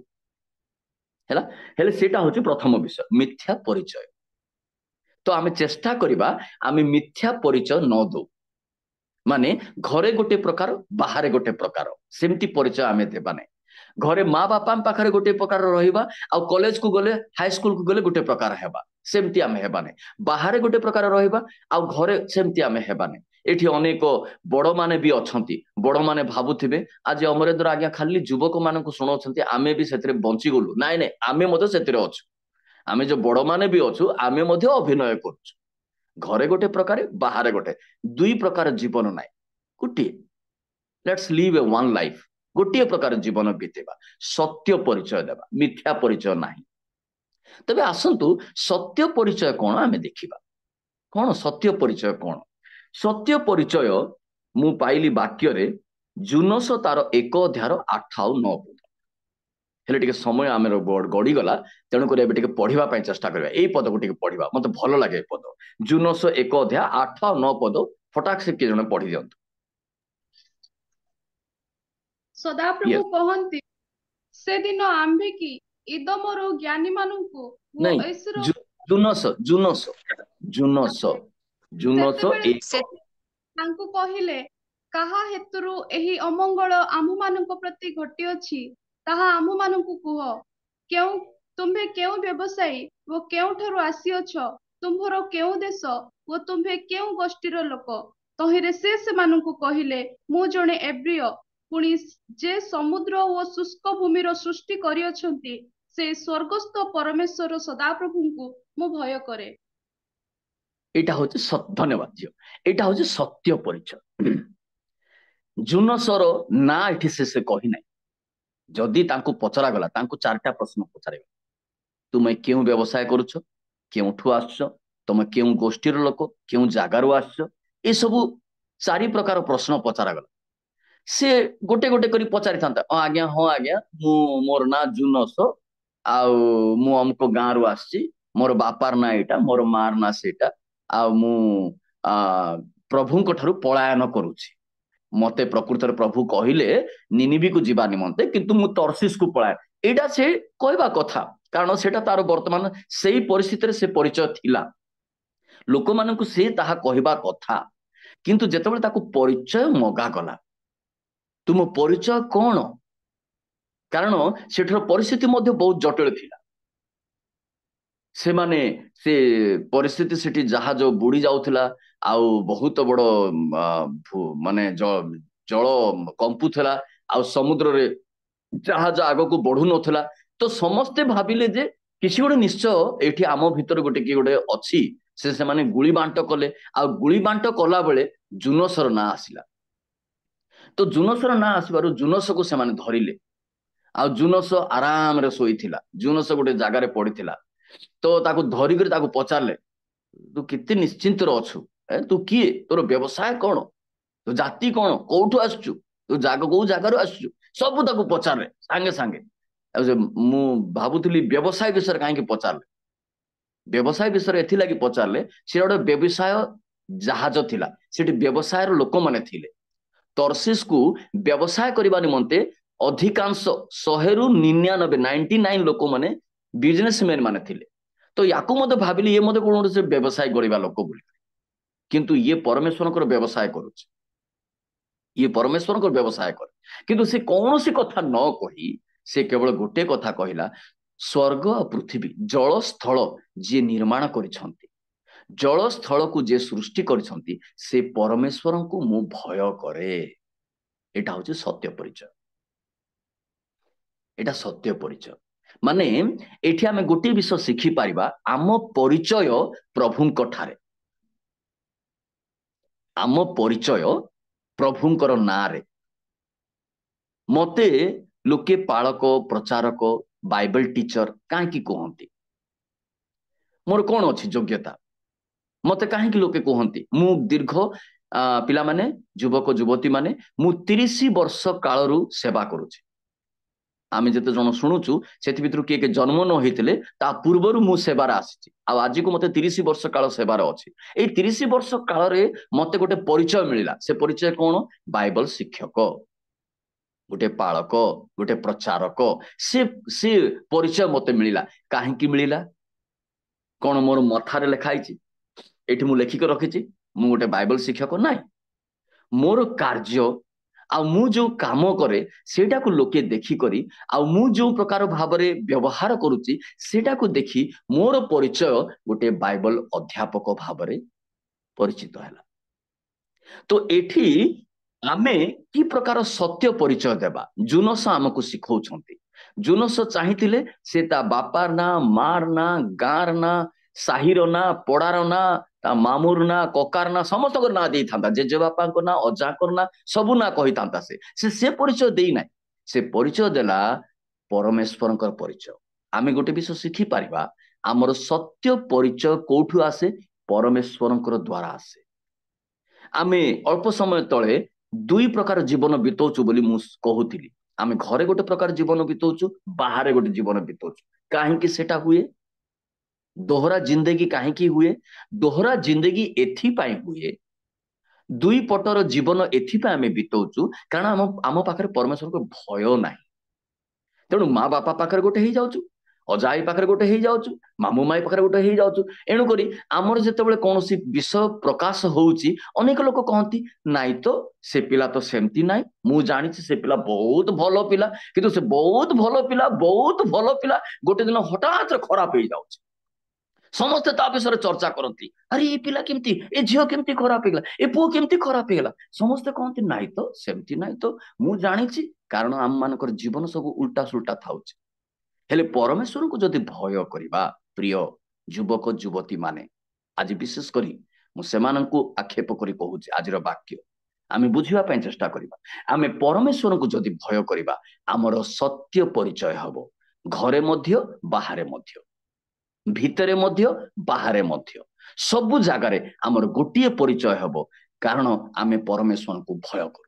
ହେଲା, ହେଲେ ସେଇଟା ହଉଛି ପ୍ରଥମ ବିଷୟ, ମିଥ୍ୟା ପରିଚୟ। तो आम चेष्टा करवा आम मिथ्या परिचय न दो माने घरे गोटे प्रकार बाहर गोटे प्रकार सेमती परिचय आम देवा नहीं घरे माँ बापा पाखे गोटे प्रकार रहा आउ कॉलेज को गले हाई स्कूल को गले गोटे प्रकार हेबा सेमती आम हेबा नहीं बाहर गोटे प्रकार रहा आउ घरे सेमती आम हेबा नहीं एठी अनेक बड़ माने भी अछंती बड़ माने भाबुथिबे आज अमरेंद्र आज्ञा खाली युवक मानक शुणाउछंती आमे भी सेतरे बंची गलु नाइ नाइ आमे मधे सेतरे अछु आमे जो बड़ माने भी अछु आमे मधे अभिनय करछु घरे गोटे प्रकार बाहर गोटे दुई प्रकार जीवन नाइ गोटे let's live A one life गोटे प्रकार जीवन बीतेबा सत्य परिचय देबा मिथ्या परिचय नाही तबे आसंतु सत्य परिचय कोन आमे देखिबा कोन सत्य परिचय कोन सत्य परिचय मु पाइली वाक्य रे जुनस तार 1 अध्याय 8 ଆଉ 9 पद हेले टिके समय आमेर गड़ी गला तेणु कर एबे टिके पढ़िबा पई चेष्टा करबा एई पद को टिके पढ़िबा मते भलो लागे ए पद जुनस 1 अध्याय 8 ଆଉ 9 पद फटाक से के जने पढ़ि दियंतु सदाप्रभु यस कहंती से दिन आंबे की इदमर ज्ञानी मानंकु वो नहीं ऐसर जुनस जुनस जुनस जुनस सेतेबेले एक तांकु कहिले काहा हेतुरु एही अमंगल आम्भु मानंक प्रति घटी अछि ताहा आम्भु मानंकु कुह केउ तुम्भे केउ व्यवसायी वो केउ ठरु आसीअछ तुम्भर केउ देश वो तुम्भे केउ गोष्ठीर लोक तहिरे से मानंकु कहिले मु जणे एब्रिय पुणी जे समुद्र ओ शुष्क भूमिर सृष्टि करिअछंती से स्वर्गस्थ परमेश्वर सदाप्रभुଙ୍କୁ मु भय करे एटा होचे धन्यवाद झियो एटा होचे सत्य परिचय जुनसर ना एठी से कही नाही जदि तांको पचरा गला तांको चारटा प्रश्न पचारे तुमे केउ व्यवसाय करूछ केउठु आछछ तुमे केउ गोष्ठीर लोक केउ जागारु आछछ ए सब चारि प्रकार प्रश्न पचारा गला से गोटे गोटे करी पचारि थांता आज्ञा हाँ आज्ञा मु मोर ना जुनस आउ मु हमको गाँ रु आछी मोर बापार ना एटा मोर मार ना सेटा आ मु प्रभुंक ठारु पलायन करूछि मते प्रकृतर प्रभु कहिले निनिबी को जीवा निमंते किंतु मु तर्शीस को पलायन एटा से कहबा कथा कारण सेटा तार वर्तमान सेही परिस्थिति रे से परिचय थिला लोक मानकु से ताहा कहबा कथा किंतु जेतेबेले ताकू परिचय मगा गला तुम परिचय कौन कारण सेठर परिस्थिति मध्य बहुत जटिल थिला से माने से परिस्थिति सेठी जहाज बुड़ी जाउथिला आउ बहुत बड़ माने जल कंपुथला आउ समुद्र रे जहाज आगो को बढ़ु नथला तो समस्ते भाबिले जे किसी गोटे निश्चय एठी आम भितर गोटे कि गोटे अछि से माने गुली बांट कले आ गुली बांट कला बेले जुनसर ना आसिला तो जुनसर ना आसबारु जुनस को से माने धरिले आ जुनस आराम रे सोईथिला जुनस गोटे जगार पड़ीथिला तो ताकू धरिक ताकू पचारले तू कितने निश्चिंत अछु तू किए तोर व्यवसाय कौन तो जाति कौन कौठु आसचु तू कौ जगार आसचु सब ताकू पचारे सांगे सांगे मु भाबुथली व्यवसाय विषय कहीं पचारले व्यवसाय विषय एथि लगी पचारले से गोटे व्यवसाय जहाज थिला सेठी व्यवसाय लोक माने थिले तर्शीस को व्यवसाय करबा निमंते अधिकांश 100 रु 99 लोक माने बिजनेसमैन माने थिले तो याकू मते भाबिली ये मते कोन से व्यवसाय गरिबा लोक बोली किंतु ये परमेश्वर को व्यवसाय करूछ ये परमेश्वर को व्यवसाय कर किंतु से कौन सी कथा न कही से केवल गोटे कथा कहिला स्वर्ग और पृथ्वी जल स्थल जे निर्माण करिसंती जल स्थल को जे सृष्टि करिसंती से परमेश्वर को मु भय करे एटा होचे सत्य परिचय एटा सत्य परिचय माने एठी आमे गोटे विषय शिखि पारिबा आम परिचय प्रभुंक ठारे आम परिचय प्रभुंकर नारे मते लोके पालक प्रचारक बाइबल टीचर काहे कहती मोर कौन अच्छी योग्यता मते कहीं लोके कहती मु दीर्घ पिला माने युवक युवती माने मु 30 वर्ष कालरू सेवा करुछि आमे जते जन शुणुचु सेति भितरु के जन्म न होइतिले ता पूर्वरु मु सेवार आसीछि आ आज को मते 30 वर्ष काल सेवार अछि ए 30 वर्ष काल रे मते गोटे परिचय मिलिला से परिचय कोन बाइबल शिक्षक गोटे पालक गोटे प्रचारक से परिचय मते मिलिला काहे की मिलिला कोन मोर मथारे लिखाइछि एठी मु लेखिक रखिछि मु गोटे बाइबल शिक्षक नाइ मोर कार्य आ मु जो काम करे सेटा को लोके देखि करी आ मु जो प्रकार भाबरे व्यवहार करूची सेटा को देखि मोर परिचय गोटे बाइबल अध्यापक भाबरे परिचित हैला। तो एठी आमे कि प्रकार सत्य परिचय देबा जुनस आमको सिखौछंती। जुनस चाहिथिले से ता बापार ना मार ना गार ना साहिर ना पड़ार ना ता मामुर ना ककार ना समस्त ना दे था जेजे बापा को ना अजाकर ना सबु ना कही था से परिचय देई ना से परिचय देला परमेश्वर परिचय। आमे गोटे विषय शिखी पारिबा आमर सत्य परिचय कोठु आसे परमेश्वर द्वारा आसे। आमे अल्प समय तले दुई प्रकार जीवन बितौचु बोली मु कहूतिली। आमे घरे गोटे प्रकार जीवन बितौचु बाहर गोटे जीवन बितौचु काहेकि सेटा हुए दोहरा जिंदगी काहेकि हुए दोहरा जिंदगी एथि पाई हुए दुई पटर जीवन एथि पाई आमे बितौचु कारण आम पाखरे परमेश्वर को भय नाही तेणु माँ बापा पाखरे गोटे ही जाउचु अजाई पाखरे गोटे ही जाउचु मामू माई पाखरे गोटे ही जाउचु एणु करी आमर जेतेबेले कोनोसी विषय प्रकाश होउची अनेक लोक कहंती नाइ तो से पिला तो सेमती नाइ मु जानि से पिला बहुत भलो पिला किंतु से बहुत भलो पिला गोटे दिन हठात खराब हो जाउची समस्त ता विषय चर्चा करती अरे ये पिला केमती ए झियो केमती खराब हेगला ए पुओ केमती खराब हेगला समस्त कहंती नाइ तो सेमती नाइ तो मु जानिछि कारण आम मानकर जीवन सब उल्टा सुल्टा थाउची। हेले परमेश्वर को जदि भय करिबा प्रिय युवक युवती माने आज विशेष करी मु सेमानंकु आक्षेप करी कहूची आजिर वाक्य आमे बुझिबा पय चेष्टा करिबा आमे परमेश्वर को जदि भय करिबा हमर सत्य परिचय हबो घरे मध्य बाहरे मध्य भितरे मध्य बाहरे मध्य सबु जागारे हमर गोटिए परिचय हबो कारण आमे परमेश्वर को भय करू।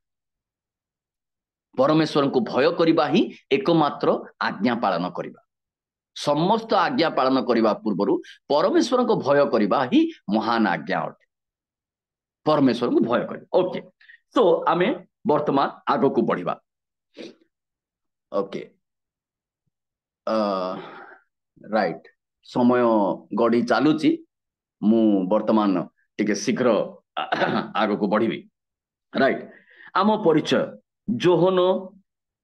परमेश्वर को भय करिबा ही एकमात्र आज्ञा पालन करिबा समस्त आज्ञा पालन करिबा पूर्वरु परमेश्वर को भय करिबा ही महान आज्ञा अटे परमेश्वर को भय करिबा। ओके तो आमे वर्तमान आगो को बढ़िबा। ओके राइट समय गड़ी चालुची मु वर्तमान टिके शीघ्र आगो को बढ़िबी। राइट आम परिचय जोहन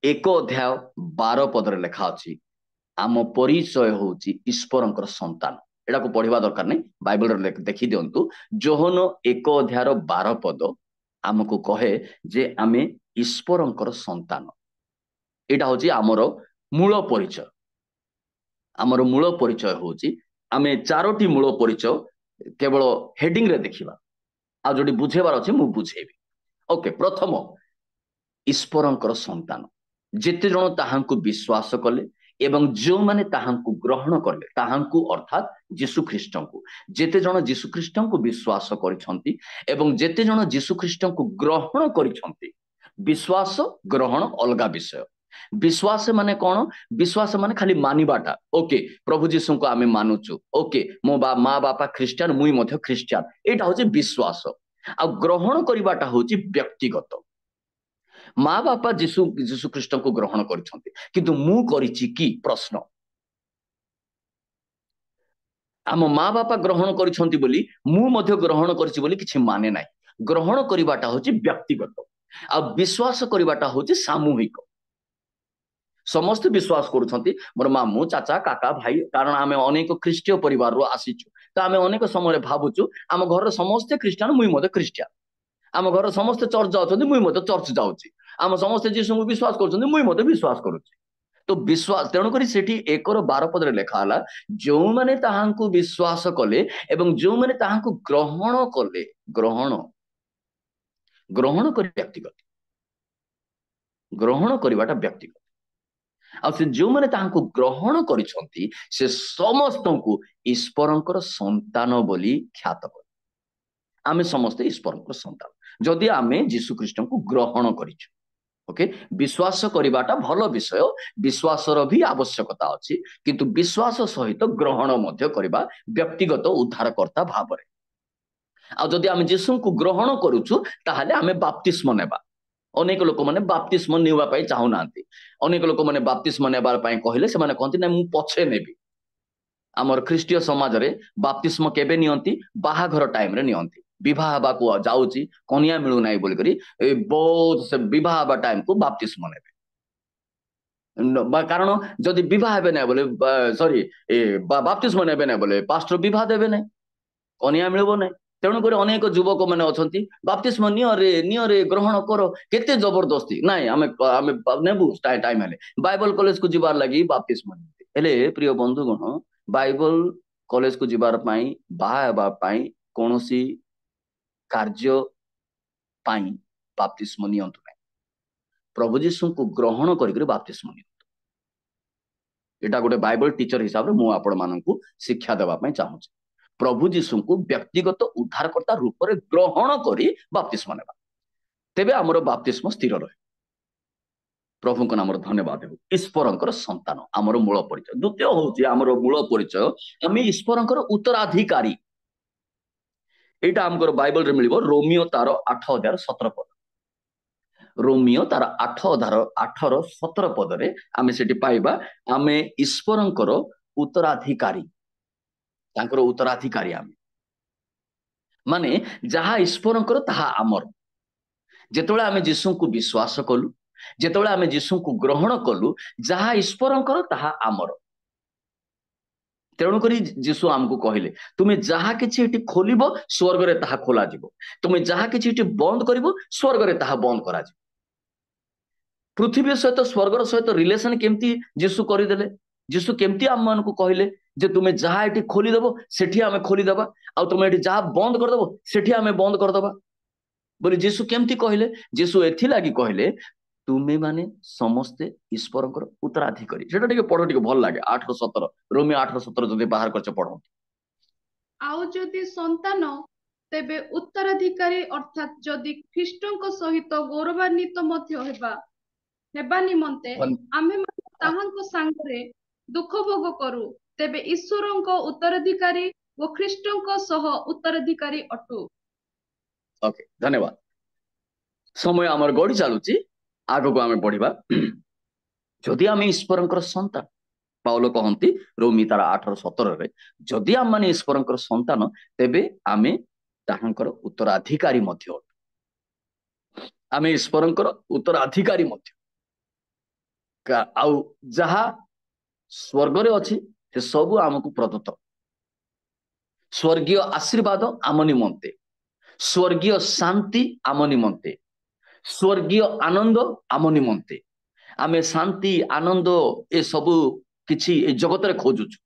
1 अध्याय 12 पदरे लेखा अछि आम परिचय होउची ईश्वरंकर संतान एटा को पढ़िबा दरकार नै बाइबल रे देखि दियंतु जोहन 1 अध्याय 12 पद आमको कहे जे आमे ईश्वरंकर संतान एटा होची आमर मूल परिचय। आमर मूल परिचय होची आमे चारोटी मूल परिचय केवल हेडिंग रे देखिबा आ जोडी बुझेबार अछि मु बुझेबी। ओके प्रथम ईश्वरंकर संतान जेते जण ताहांकु विश्वास कले एवं जो माने ताहांकु ग्रहण कले ताहांकु अर्थात यीशु ख्रीष्टंकु जेते जण यीशु ख्रीष्टंकु विश्वास करिसंती एवं जेते जण यीशु ख्रीष्टंकु ग्रहण करिसंती विश्वास ग्रहण अलगा विषय। विश्वास माने कौन विश्वास माने खाली मानिबाटा ओके प्रभु जीशु को आमे मानुचु ओके मो माँ बापा ख्रीस्टियन मुई मध्य ख्रीस्टियन एटा होची विश्वास आ ग्रहण करिबाटा होची व्यक्तिगत। माँ बापा जीशु जीशु ख्रीष्ट को ग्रहण करिसंती किंतु मु करिछि कि प्रश्न आम माँ बापा ग्रहण करिसंती बोली मु मध्य ग्रहण करिछि बोली किछि माने नाही। ग्रहण करिबाटा होची व्यक्तिगत आ विश्वास करिबाटा होची सामूहिक। समस्त विश्वास करुछंती मोर मामू चाचा काका भाई कारण आमे अनेक ख्रीष्टीय परिवार रो आसीछु तो आमे अनेक समय भाबुछु आम घर समस्त ख्रीस्टियन मुई मते ख्रीस्टियन आम घर समस्त चर्च जाउछंती मुई मते चर्च जाउछि आम समस्त जीसु को विश्वास करुछंती मुई मते विश्वास करुछि। तो विश्वास तेणु करी सेठी 1:12 पदरे लेखा हला जो माने ताहांकु विश्वास कले एवं जो माने ताहांकु ग्रहण कले ग्रहण ग्रहण करी व्यक्तिगत ग्रहण करिवाटा व्यक्तिगत आ से जो माने ताहांकु ग्रहण करिसंती से समस्तंकु ईश्वरंकर संतान बोली ख्यात कर। आमे समस्त ईश्वरंकर संतान जदि आमे यीशु ख्रीष्टंकु ग्रहण करिछु ओके विश्वास करिवाटा भलो विषय विश्वासर भी आवश्यकता अछि किंतु विश्वास सहित ग्रहण मध्य करिबा व्यक्तिगत उद्धारकर्ता भाबरे। आ जदि आमे यीशुंकु ग्रहण करूछु ताहाले आमे बाप्तिस्म नेबा अनेक लोक माने बाप्तिस्म नेबा पई चाहू नांती अनेक लोक माने बाप्तिस्म नेबार पई कहिले से माने कहंती ना मु पछे नेबी आमर ख्रीष्टीय समाज रे बाप्तिस्म केबे नियंती बाहाघर टाइम रे नियंती विवाह हवा को जाउची कनिया मिलु नाही बोली करी ए बहुत से विवाह हवा टाइम को बाप्तिस्म नेबे कारण जदि विवाह हेबे नाही बोले सॉरी ए बाप्तिस्म नेबे नाही बोले पास्टर विवाह देबे नाही कनिया मिलबो नाही तेणुकर अनेक युवक मैंने अच्छा बाप्तिस्म नियरे ग्रहण कर केते जबरदस्ती नाई आमे आमे नेबू टाइम हेले बाइबल कॉलेज को जिबार लगी बाप्तिस्म हेले प्रिय बंधुगण बाइबल कॉलेज को जिबार पाई बाहा हेबा पाई कोनोसी कार्य पाई बाप्तिस्म नियंतु नाही प्रभु जीशु को ग्रहण करिक बाप्तिस्म नियंतु एटा गोटे बाइबल टीचर हिसाब रे मु आपण माननकु शिक्षा देबा पाई चाहूची प्रभु जीशु को व्यक्तिगत उद्धारकर्ता रूप में ग्रहण करी बाप्तिस्म नेबा तेबे हमर बाप्तिस्म स्थिर रहे प्रभु को नाम धन्यवाद हो ईश्वरंकर संतान आमर मूल परिचय द्वितीय होची आमर मूल परिचय आमे ईश्वरंकर उत्तराधिकारी एटा हमकर बाइबल रे मिलिबो रोमियो तार 8 अध्याय 17 पद रोमियो तार 8 अध्याय 8 17 पद रे आमे सेठी पाइबा आमे ईश्वरंकर उत्तराधिकारी तांकर उत्तराधिकारी आमे माने जहा ईश्वरंकर ताहा आमर जेतोळे आमे जीसु को विश्वास कलु जेतोळे आमे जीसु को ग्रहण कलु जहा ईश्वरंकर ताहा आमर तेणु करी जीसु आमको कहले तुमे जहा किछि एटी खोलिबो स्वर्ग रे ताहा खोला जिवो तुमे जहा किछि एटी बंद करिवो स्वर्ग रे ताहा बंद करा जिवो पृथ्वी सहित स्वर्ग सहित रिलेशन केमती जीसु करि देले जीसु केमती आम मान को कहले जे तुमे जहा एटी खोली देबो सेठी आमे खोली देबा आ तुमे एटी जहा बंद कर देबो सेठी आमे बंद कर देबा बोली जीसु केमती कहले जीसु एथि लागि कहले तुमे माने समस्ते ईश्वरंकर उत्तराधिकारी सेटा टिके पढो टिके भल लागे 8:17 रोमी 8:17 जदि बाहर करछ पढो आउ जदि संतान तेबे उत्तराधिकारी अर्थात जदि ख्रीष्टଙ୍କ सहित गौरवान्वित मध्य हेबा निमंते आमे ताहांको सांगरे दुख भोग करू तेबे ईश्वरଙ୍କ उत्तराधिकारी व ख्रीष्टଙ୍କ सह उत्तराधिकारी अटू ओके धन्यवाद समय आमर गडी चालुची आगो को आमे पढिबा जदि आमे ईश्वरंकर संतान पाउलो कहंती रोमी तार 8:17 रे जदि आम माने ईश्वरंकर संतान तेबे आमे ताहांकर उत्तराधिकारी मध्य आमे ईश्वरंकर उत्तराधिकारी मध्य आउ जहा स्वर्ग रे अछि से सब आमको प्रदत्त स्वर्गीय आशीर्वाद आम निमंते स्वर्गीय शांति आम निमंते स्वर्गीय आनंद आम निमंते आमे शांति आनंद ए सबु किछि ए जगत रे खोजुछु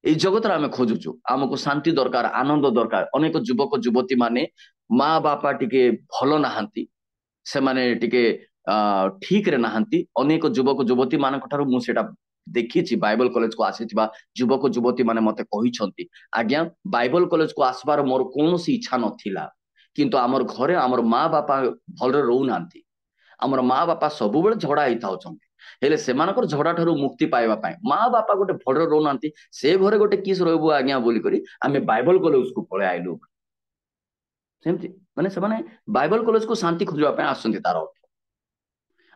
ए जगत रे आमे खोजुछु आमको शांति दरकार आनंद दरकार अनेक युवक युवती माने माँ बापा टिके भलो नाहंती से माने टिके ठीक रे नाहंती अनेक युवक युवती मान ठारू मु सेटा देखी बाइबल कॉलेज को आसीथिबा युवक युवती माने मते कहिसंती आज्ञा बाइबल कॉलेज को आसबार मोर कोनोसी इच्छा नथिला किंतु आमर घरे आमर माँ बापा भलरे रहू नांती आमर माँ बापा सब बेले झगड़ा होता होचंती हेले सेमानकर झगड़ा ठारू मुक्ति पाइबा पाए माँ बापा गोटे भलरे रहू नांती से घरे गोटे किस रहबो आज्ञा बोली करी आमे बाइबल कॉलेज को पळे आइलु सेमती माने से माने बाइबल कॉलेज को शांति खोजबा पाए आसंती तार अर्थ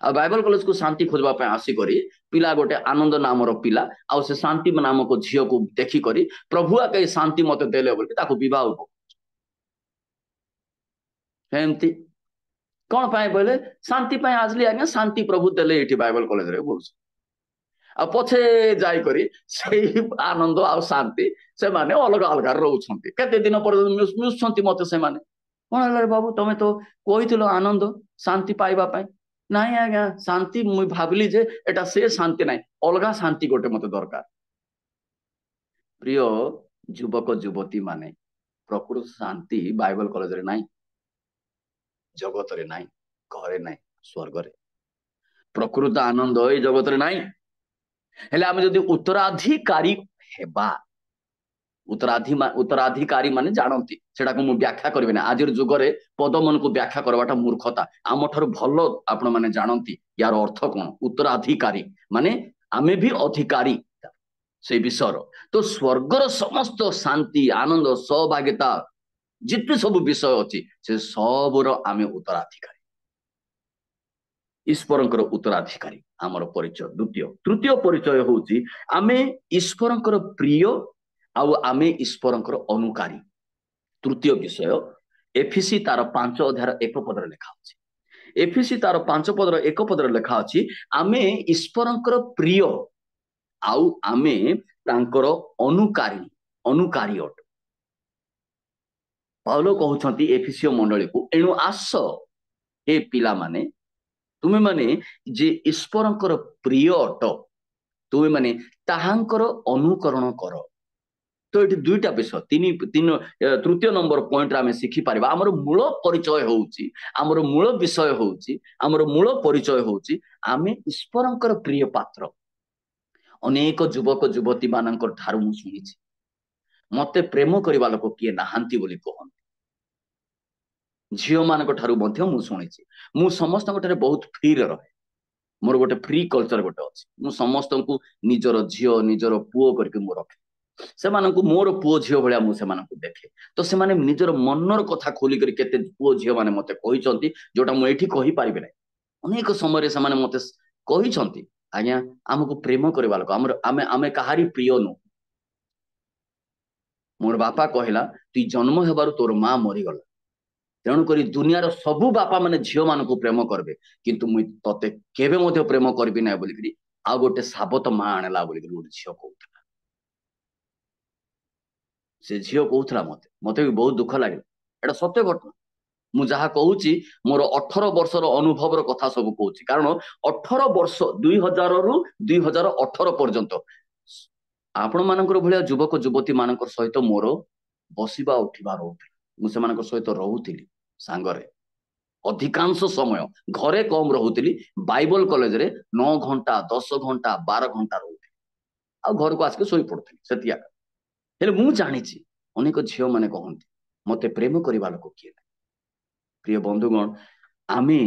आ बाइबल कॉलेज को शांति खोजबा पाए आसी करी पिला गोटे आनंद नामर पिला आ से शांति नामक झियो को देखि करी प्रभु आके शांति मते देले बोली ताको विवाह हो सेमती कौन पाए बोले शांति पाए आजली आज्ञा शांति प्रभु देले एठी बाइबल कॉलेज रे बोल आ पछे जाई करी सेही आनंद आ शांति से माने अलग अलग रहउछंती केते दिन पर मिसछंती मते से माने कोन हला रे बाबू तमे तो कहिथिलो आनंद शांति पाइबा पाए नाही आज्ञा शांति मुई भाबली जे एटा से शांति नाही अलगा शांति गोटे मते दरकार प्रिय युवक युवती माने प्रकृत शांति बाइबल कॉलेज रे नाही जगत रे नाही घरे नाही स्वर्ग रे प्रकृत आनंद ए जगत रे नाही हेले आमे जदी उत्तराधिकारी हेबा उत्तराधिकारी माने जानती सेटा को मु व्याख्या करबे ना आजिर जुग रे पद मन को व्याख्या करबाटा मूर्खता आम ठारू भलो आपण माने जानती यार अर्थ कोन उत्तराधिकारी माने आमे भी अधिकारी से विषय तो स्वर्गर समस्त शांति आनंद सहभागिता जितने सब विषय अच्छी से सबुर आमे उत्तराधिकारी ईश्वरंकर उत्तराधिकारी आमर परिचय द्वितीय तृतीय परिचय होउची आमे ईश्वरंकर प्रिय आउ आमे ईश्वरंकर अनुकारी तृतीय विषय एफिसी तार 5 अध्याय 1 पदर लेखा अछि एफिसी तार 5 पदर 1 पदर लेखा अछि आमे ईश्वरंकर प्रिय आउ आमे तांकर अनुकारी अट पाउलो कहउछंती एफिसियो मंडली को एणु आस हे पिला माने तुमे माने जे ईश्वरंकर प्रिय अट तुमे माने ताहांकर अनुकरण कर तो ये दुईटा विषय तीन तीन तृतीय नंबर पॉइंट आम शिखी पार आमर मूल परिचय होउची आमर मूल विषय होउची आमर मूल परिचय होउची आमे ईश्वरंकर प्रिय पात्र अनेक युवक युवती मानकर ठारू मु सुनिछि मते प्रेम करबा लोक किए नाहांती बोली कहन झियो मानक ठारू मध्य मु सुनिछि मु समस्त ठारे बहुत फ्री रहे मोर गोटे फ्री कल्चर गोटे अछि मु समस्त को निजर झियो निजर पुओ करके मु रखे से मानकु मोर पुओ झियो भलिया मु से मानकु देखे तो से माने निजर मनर कथा खोली कर केते पुओ झियो माने मते कहिसंती जोटा मु एठी कहि पारिबे नै अनेक समय रे से माने मते कहिसंती आज्ञा हमकु प्रेम करबा लोक हमर आमे आमे कहारी प्रिय नु मोर बापा कहला तू जन्म हेबारु तोर मां मरी गला तेणु करी दुनियार सबु बापा माने झियो मानकु प्रेम करबे किंतु मु तते केबे मध्ये प्रेम करबी नै बोली करी आ गोटे साबत मां आनला बोली करी गोटे झियो कहउथला से झियो कहउथला मते मते भी बहुत दुख लागल एटा सत्य घटना मु जहा कहूची मोर 18 वर्षर अनुभवर कथा सब कहूची कारण 18 वर्ष 2000 रु 2018 पर्यंत आपण मानकर भलिया युवक युवती मानकर सहित मोर बसिबा उठिबा रहउथि मु से मानकर सहित रहउथिली सांगरे अधिकांश समय घरे कम रहउथिली बाइबल कॉलेज रे 9 घंटा 10 घंटा 12 घंटा रहउथि आ घर को आके सोई पड़थि सेतिया हेले मु जानिछि अनेक झियो माने कहंती मते प्रेम करबा लोक किए प्रिय बंधुगण आमे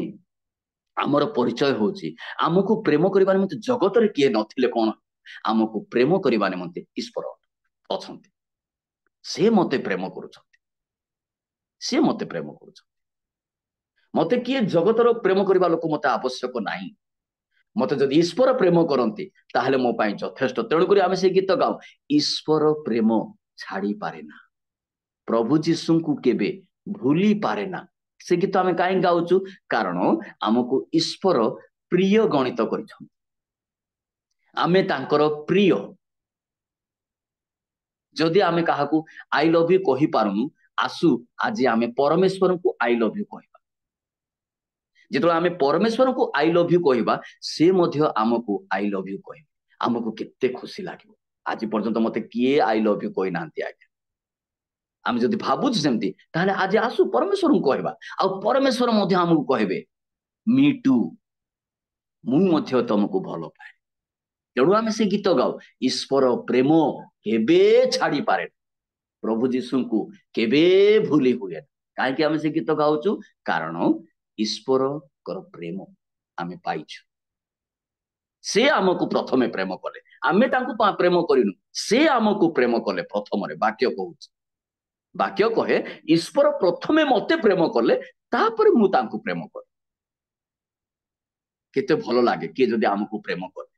आमर परिचय होची आमको प्रेम करबा निमंते जगत रे किए नथिले कोन आमको प्रेम करबा निमंते ईश्वर अछंती से मते प्रेम करूछंती से मते प्रेम करूछंती मते किए जगत रो प्रेम करबा लोक मते आवश्यक नाही मते जदि ईश्वर प्रेम करंती ताहले मो पाई यथेष्ट तेणु करी आमे से गीत गाऊ ईश्वर प्रेम छाड़ी पारे ना प्रभु जीशु को केबे भूली पारे ना से गीत आमे काई गाउछु कारण हमको ईश्वर प्रिय गणित करिछन आमे तांकर प्रिय जदि आमे काहाकू आई लव यू कहि पारुनु आसु आज आमे परमेश्वर को आई लव यू कहबा जेतो आमे परमेश्वर को आई लव यू कहबा से मध्य हमको आई लव यू कहबे हमको केते खुशी लागिवो आज पर्यंत मते किए आई लव यू कहि नांती आगे आम जदि भाबुछ सेमती ताहले आज आसु परमेश्वर को कहबा आ परमेश्वर मध्य हमको कहबे मी टू मु मध्य तुमको भलो पाए तेणु आमे से गीत गाऊ ईश्वर प्रेम केबे छाड़ी पारे प्रभु जीशु को केबे भूली हुए काहे कि आमे से गीत गाउछु कारण ईश्वर कर प्रेम आमे पाइछु से हमको प्रथमे प्रेम कले आमे तांको प्रेम करिनु से हमको प्रेम कले प्रथम रे वाक्य कहूछ वाक्य कहे ईश्वर प्रथमे मते प्रेम कले तापर मु तांको प्रेम कर केते भलो लागे कि जदि हमको प्रेम करे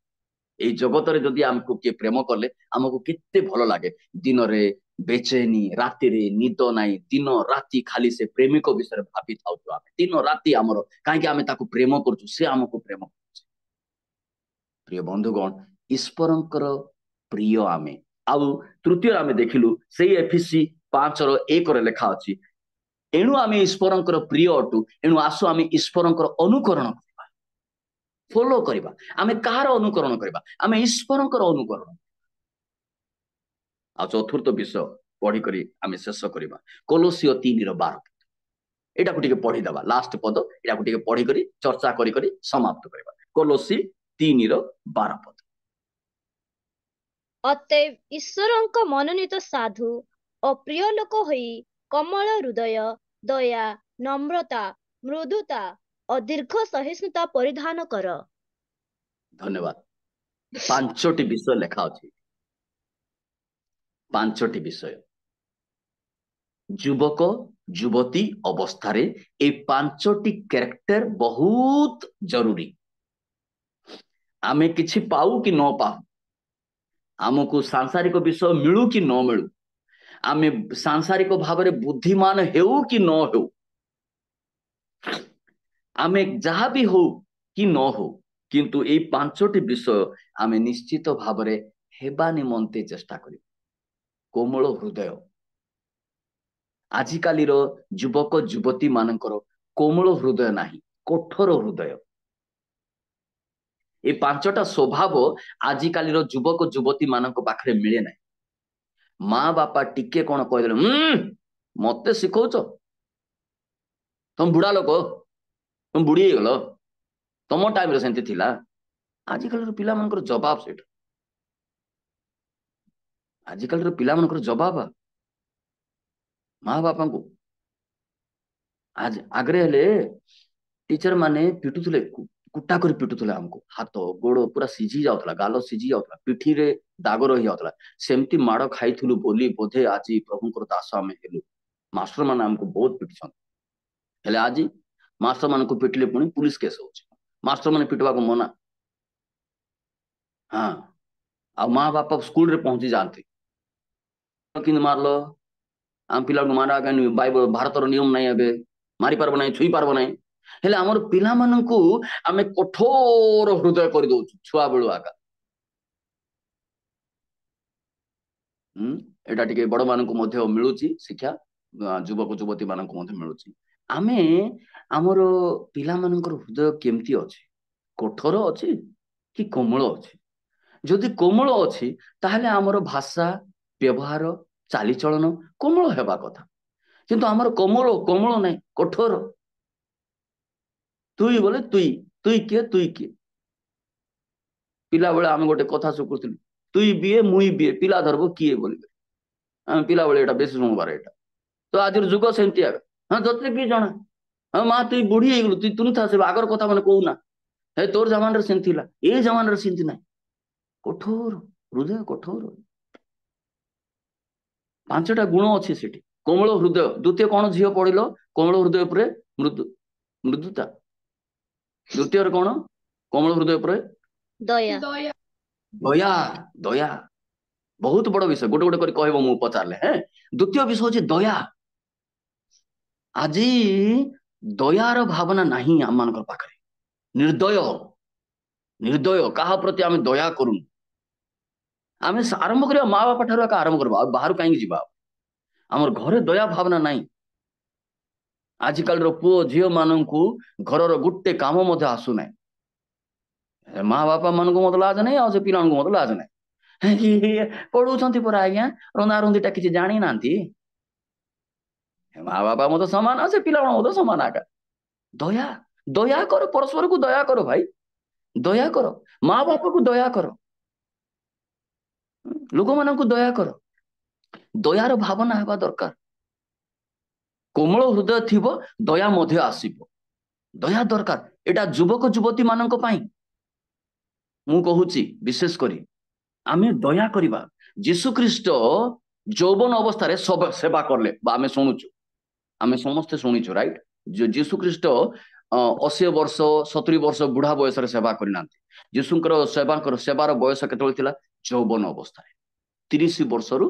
ए जगत रे जदि हमको के प्रेम कले हमको केते भलो लागे दिन रे बेचैनी राति रे निद नाही दिन राति खाली से प्रेमिक विषय भाबी थाउ तो आमे दिन राति हमर काहे कि आमे ताको प्रेम करछु से हमको प्रेम करछु प्रिय बंधुगण ईश्वरंकर प्रिय आमे आउ तृतीय आमे देखिलु सेई एफिसी 5 रो 1 रे लेखा अछि एणु आमे ईश्वरंकर प्रिय अटु एणु आसु आमे ईश्वरंकर अनुकरण करबा फॉलो करबा आमे कार अनुकरण करबा आमे ईश्वरंकर अनुकरण आ चतुर्थ विषय पढ़ी करी आमे शेष करबा कोलोसियो 3 रो 12 एटा को टिके पढ़ी दबा लास्ट पद एटा को टिके पढ़ी करी चर्चा करी करी समाप्त करबा कोलोसी 3 रो 12 पद अतएव ईश्वरंक मनोनीत साधु अप्रिय लोक होई कमल हृदय दया नम्रता मृदुता और दीर्घ सहिष्णुता परिधान कर धन्यवाद 5टी विषय लेखा अछि 5टी विषय युवक युवती अवस्था रे ए 5टी कैरेक्टर बहुत जरूरी आमे किछि पाऊ कि न पाऊ, आमको सांसारिक विषय मिलू कि न मिलू, आमे सांसारिक भाव में बुद्धिमान हेउ कि न हेउ, आमे जहाँ भी हो कि न हो, किंतु ए पांचटी विषय आमे निश्चित भाव में हेबा निमंते चेष्टा करी। कोमल हृदय, आजिकालीर युवक युवती मानकर कोमल हृदय नाही, कठोर हृदय। ए पांचटा स्वभाव आजिकालीर युवक युवती मानक पाखरे मिले ना। माँ बापा टिके कौन कहदेले मते शिखौच, तुम बुढ़ा लोक, तुम बुढ़ी गल, तुम टाइम रे सेंती थिला। आजिकालीर पिला मानकर जवाब सेटा, आजिकालीर पिला मानकर जवाब माँ बापा को। आज आगरे हेले टीचर माने पिटुथले, कुटा कर पिटुथले हमको, हाथ गोड़ पूरा सिझी जाउथला, गाल सिझी जाउथला, पिठी रे दाग रही जाउथला। सेमती माड़ खाइथुलु बोली बोधे आज प्रभुंकर दास आमे हेलु। मास्टर माने हमको बहुत पिटछन, हेले आज मास्टर मान को पिटले पुणी पुलिस केस होछि, मास्टर माने पिटवा को मना। हाँ, आ माँ बाप स्कूल रे पहुंची जानते कि मारलो आम पिला को मारा कानी, बाइबल भारतर नियम नहीं एबे मारी पारबो नहीं, छुई पारबो नहीं। हेले हमर पिला माननकु आमे कठोर हृदय कर दउ छुआ बेलु आका। एटा टिके बड़ माननकु मध्ये मिलुची शिक्षा, युवक युवती माननकु मध्ये मिलुची। आमे हमर पिला माननकर हृदय केमती अछि, कठोर अछि कि कोमल अछि। जदि कोमल अछि ताहले हमर भाषा व्यवहार चालीचलन कोमल हेबा कथा, किंतु हमर कोमल कोमल नहीं, कठोर। तुई बोले तुई, तुई किए पिला बेले आम गोटे कथा शुकुरथिलु, तुई बिए मुई बिए पिला धरबो किए बोली। आम पिला बेले एटा बेसी शुणबार एटा तो आज जुग सेमती आगे। हाँ तोते कि जना, हाँ माँ तुई बुढ़ी ହେଇଗଲୁ, तुई तुनु था से आगर कथा माने कहू ना, हे तोर जमान रे सेमती ला, ए जमान रे सेमती नाही। कठोर हृदय, कठोर। पांचटा गुण अच्छी सेठी, कोमल हृदय। द्वितीय कौन झील पढ़िल कोमल हृदय पर मृदु, मृदुता। द्वितीय कौन कोमल हृदय पर दया। दया। दया, दया बहुत बड़ विषय, गोटे गोटे कहब मु पचारे। हैं, द्वितीय विषय हूँ दया। आज दयार भावना नहीं आम मान पाखे, निर्दय, निर्दय क्या प्रति आम दया करूँ। आम आरंभ करवा माँ बापा ठार आरंभ करवा, बाहर कहीं जीवा, आमर घरे दया भावना नहीं। आजिकल पुओ झील मानू घर गोटे काम आसुना, माँ बापा मान मत लाज नहीं, आ पिला मत लाज नहीं। पढ़ुंट पर आज्ञा रंधा रंधीटा किसी जानी ना, माँ बापा मत समान, से पिला मत समान आका। दया, दया कर, परस्पर को दया करो भाई, दया करो, माँ बापा को दया करो, लोक मान को दया करो। दयार भावना हेबा दरकार। कोमल हृदय थिबो दया मध्य आसीबो, दया दरकार। एटा युवक युवती मानक पई मु कहूची, विशेष करी आमे दया करिबा। यीशु ख्रीष्ट यौवन अवस्था रे सब सेवा करले, आमे सुनुचु, आमे समस्ते सुनिचु राइट। जो यीशु ख्रीष्ट 80 वर्ष 70 वर्ष बुढ़ा बयस सेवा करना। यीशुଙ୍କର सेवार बयस केतବେଳେ यौवन अवस्था, 30 वर्ष रु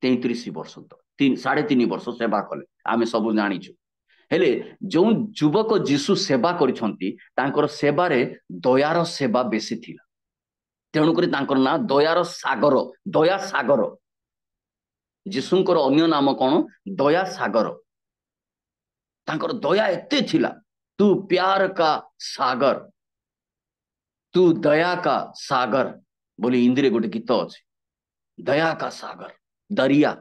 33 वर्ष, 3.5 वर्ष सेवा कले, आमे सब जानिଛୁ। हेले जो युवक यीशु सेवा करिसंती तांकर सेवारे दयार सेवा बेसी थिला, तेणुक ना दयार सागर, दया सागर। यीशुଙ୍କର अन्य नाम कौन, दया सागर। तांकर दया एते थिला, तू प्यार का सागर, तू दया का सागर बोली हिंदी रे गोटे गीत अच्छे, दया का सागर, दरिया,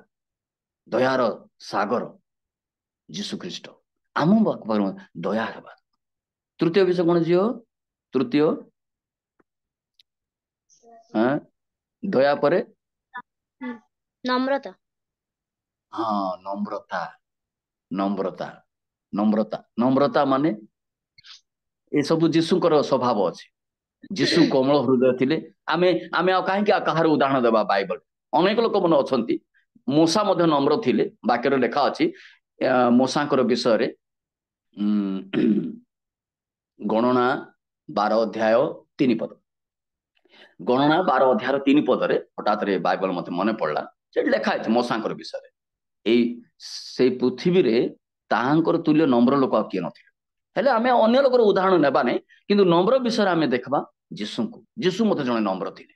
दयार सागर यीशु ख्रीष्ट आम दया हेबा। तृतीय विषय कौन झील, तृतीय हाँ दया परे नम्रता। हाँ नम्रता, नम्रता, नम्रता, नम्रता माने ये सब जीशुଙ୍କର स्वभाव अच्छे। जीशु कोमल हृदय थिले। आमे आमे आ काहे कहार उदाहरण देबा, बाइबल अनेक लोक मन अछंती, मूसा मध्य नम्र थिले, वाक्य रे लेखा अछि मूसाଙ୍କର विषय रे गणना 12 अध्याय 3 पद, ଗଣନା 12 ଅଧ୍ୟାୟ 3 ପଦରେ ହଠାତ୍ ବାଇବଲ ମତେ ମନେ ପଡିଲା, ସେଠି ଲେଖା ହେଇଛି ମଶାଙ୍କର ବିଷୟରେ। ଏଇ ସେଇ ପୃଥିବୀରେ ତାହାଙ୍କର ତୁଲ୍ୟ ନମ୍ର ଲୋକ ଆଉ କିଏ ନଥିଲେ। ହେଲେ ଆମେ ଅନ୍ୟ ଲୋକର ଉଦାହରଣ ନେବା ନାହିଁ, କିନ୍ତୁ ନମ୍ର ବିଷୟରେ ଆମେ ଦେଖିବା ଯୀଶୁଙ୍କୁ। ଯୀଶୁ ମତେ ଜଣେ ନମ୍ର ଥିଲେ,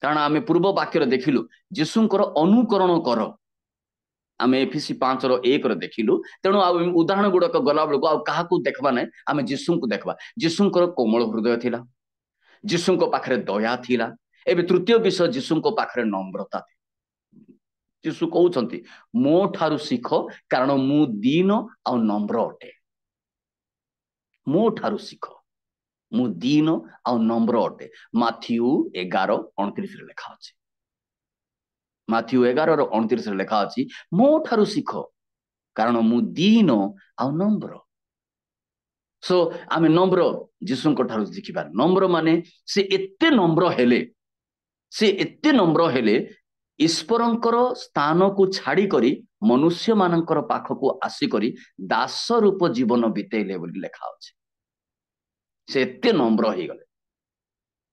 କାରଣ ଆମେ ପୂର୍ବ ବାକ୍ୟରେ ଦେଖିଲୁ ଯୀଶୁଙ୍କର ଅନୁକରଣ କର। ଆମେ ଏଫିସି 5:1 ଦେଖିଲୁ। ତେଣୁ ଆଉ ଉଦାହରଣ ଗୁଡାକ ଗଲା ବେଳକୁ ଆଉ କାହାକୁ ଦେଖିବା ନାହିଁ, ଆମେ ଯୀଶୁଙ୍କୁ ଦେଖିବା। ଯୀଶୁଙ୍କର କୋମଳ ହୃଦୟ ଥିଲା, ଯୀଶୁଙ୍କ ପାଖରେ ଦୟା ଥିଲା। ଏବେ ତୃତୀୟ ବିଷୟ, ଯୀଶୁଙ୍କ ପାଖରେ ନମ୍ରତା ଥିଲା। ଯୀଶୁ କହୁଛନ୍ତି ମୋ ଠାରୁ ଶିଖ, କାରଣ ମୁଁ ଦୀନ ଆଉ ନମ୍ର ଅଟେ। ମୋ ଠାରୁ ଶିଖ, ମୁଁ ଦୀନ ଆଉ ନମ୍ର ଅଟେ। ମାଥିଉ 11:29 ଲେଖା ଅଛି। ମାଥିଉ 11:29 ଲେଖା ଅଛି, ମୋ ଠାରୁ ଶିଖ, କାରଣ ମୁଁ ଦୀନ ଆଉ ନମ୍ର। ସୋ ଆମେ ନମ୍ର ଯୀଶୁଙ୍କ ଠାରୁ ଶିଖିବା। ନମ୍ର ମାନେ ସେ ଏତେ ନମ୍ର ହେଲେ ଈଶ୍ୱରଙ୍କର ସ୍ଥାନକୁ ଛାଡ଼ି କରି ମନୁଷ୍ୟ ମାନଙ୍କର ପାଖକୁ ଆସିକରି ଦାସ ରୂପ ଜୀବନ ବିତେଇଲେ ବୋଲି ଲେଖା ଅଛି। ସେ ଏତେ ନମ୍ର ହେଇଗଲେ,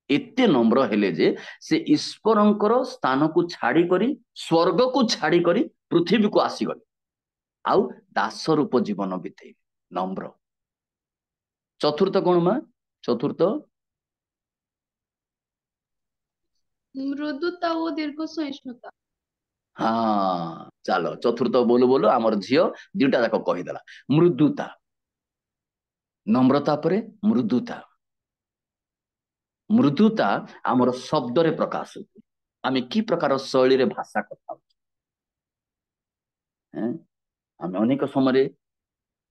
ଏତେ ନମ୍ର ହେଲେ ଯେ ସେ ଈଶ୍ୱରଙ୍କର ସ୍ଥାନକୁ ଛାଡ଼ି କରି, ସ୍ୱର୍ଗକୁ ଛାଡ଼ି କରି ପୃଥିବୀକୁ ଆସିଗଲେ, ଆଉ ଦାସ ରୂପ ଜୀବନ ବିତେଇଲେ। ନମ୍ର। ଚତୁର୍ଥ କଣ ମା? ଚତୁର୍ଥ ମୃଦୁତା ଓ ଦୀର୍ଘ ସହିଷ୍ଣୁତା। ହଁ, ଚାଲ ଚତୁର୍ଥ ବୋଲୁ ବୋଲୁ ଆମର ଝିଅ ଦୁଇଟା ଯାକ କହିଦେଲା। ମୃଦୁତା, ନମ୍ରତା ପରେ ମୃଦୁତା। ମୃଦୁତା ଆମର ଶବ୍ଦରେ ପ୍ରକାଶ ହୁଏ। ଆମେ କି ପ୍ରକାର ଶୈଳୀରେ ଭାଷା କଥା ହଉଛୁ। ଆମେ ଅନେକ ସମୟରେ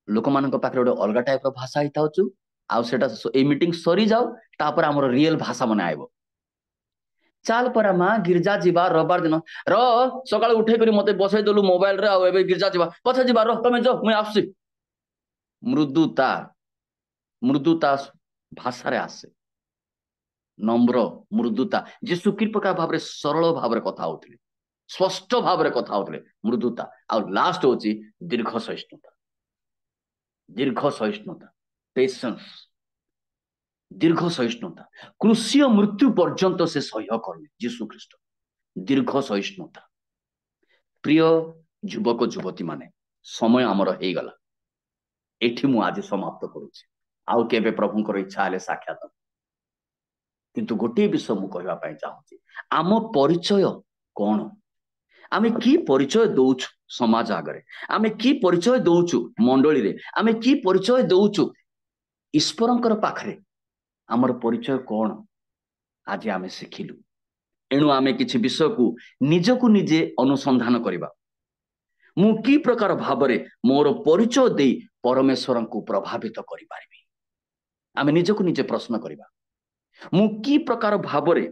ଲୋକମାନଙ୍କ ପାଖରେ ଗୋଟେ ଅଲଗା ଟାଇପର ଭାଷା ହେଇଥାଉଛୁ, ଆଉ ସେଟା ଏଇ ମିଟିଂ ସରିଯାଉ, ତାପରେ ଆମର ରିଏଲ ଭାଷା ମନେ ଆଇବ। ଚାଲ ପରା ମା ଗିର୍ଜା ଯିବା ରବିବାର ଦିନ। ସକାଳୁ ଉଠେଇକରି ମତେ ବସେଇ ଦେଲୁ ମୋବାଇଲରେ, ଆଉ ଏବେ ଗିର୍ଜା ଯିବା, ପଛେ ଯିବା, ତମେ ଯାଅ, ମୁଇଁ ଆସୁଛି। ମୃଦୁତା, ମୃଦୁତା ଭାଷାରେ ଆସେ। ନମ୍ର, ମୃଦୁତା। ଯୀଶୁ କି ପ୍ରକାର ଭାବରେ ସରଳ ଭାବରେ କଥା ହଉଥିଲେ, ସ୍ପଷ୍ଟ ଭାବରେ କଥା ହଉଥିଲେ। ମୃଦୁତା। ଆଉ ଲାଷ୍ଟ ହଉଛି ଦୀର୍ଘ ସହିଷ୍ଣୁତା। ଦୀର୍ଘ ସହିଷ୍ଣୁତା, ପେସେନ୍ସ। ଦୀର୍ଘ ସହିଷ୍ଣୁତା, କ୍ରୁଶୀୟ ମୃତ୍ୟୁ ପର୍ଯ୍ୟନ୍ତ ସେ ସହ୍ୟ କଲେ ଯୀଶୁ ଖ୍ରୀଷ୍ଟ। ଦୀର୍ଘ ସହିଷ୍ଣୁତା। ପ୍ରିୟ ଯୁବକ ଯୁବତୀ ମାନେ, ସମୟ ଆମର ହେଇଗଲା। ଏଠି ମୁଁ ଆଜି ସମାପ୍ତ କରୁଛି। ଆଉ କେବେ ପ୍ରଭୁଙ୍କର ଇଚ୍ଛା ହେଲେ ସାକ୍ଷାତ। କିନ୍ତୁ ଗୋଟିଏ ବିଷୟ ମୁଁ କହିବା ପାଇଁ ଚାହୁଁଛି, ଆମ ପରିଚୟ କଣ? ଆମେ କି ପରିଚୟ ଦଉଛୁ ସମାଜ ଆଗରେ? ଆମେ କି ପରିଚୟ ଦଉଛୁ ମଣ୍ଡଳୀରେ? ଆମେ କି ପରିଚୟ ଦଉଛୁ ଈଶ୍ୱରଙ୍କର ପାଖରେ? ଆମର ପରିଚୟ କଣ ଆଜି ଆମେ ଶିଖିଲୁ। ଏଣୁ ଆମେ କିଛି ବିଷୟକୁ ନିଜକୁ ନିଜେ ଅନୁସନ୍ଧାନ କରିବା। ମୁଁ କି ପ୍ରକାର ଭାବରେ ମୋର ପରିଚୟ ଦେଇ ପରମେଶ୍ୱରଙ୍କୁ ପ୍ରଭାବିତ କରିପାରିବି? ଆମେ ନିଜକୁ ନିଜେ ପ୍ରଶ୍ନ କରିବା। ମୁଁ କି ପ୍ରକାର ଭାବରେ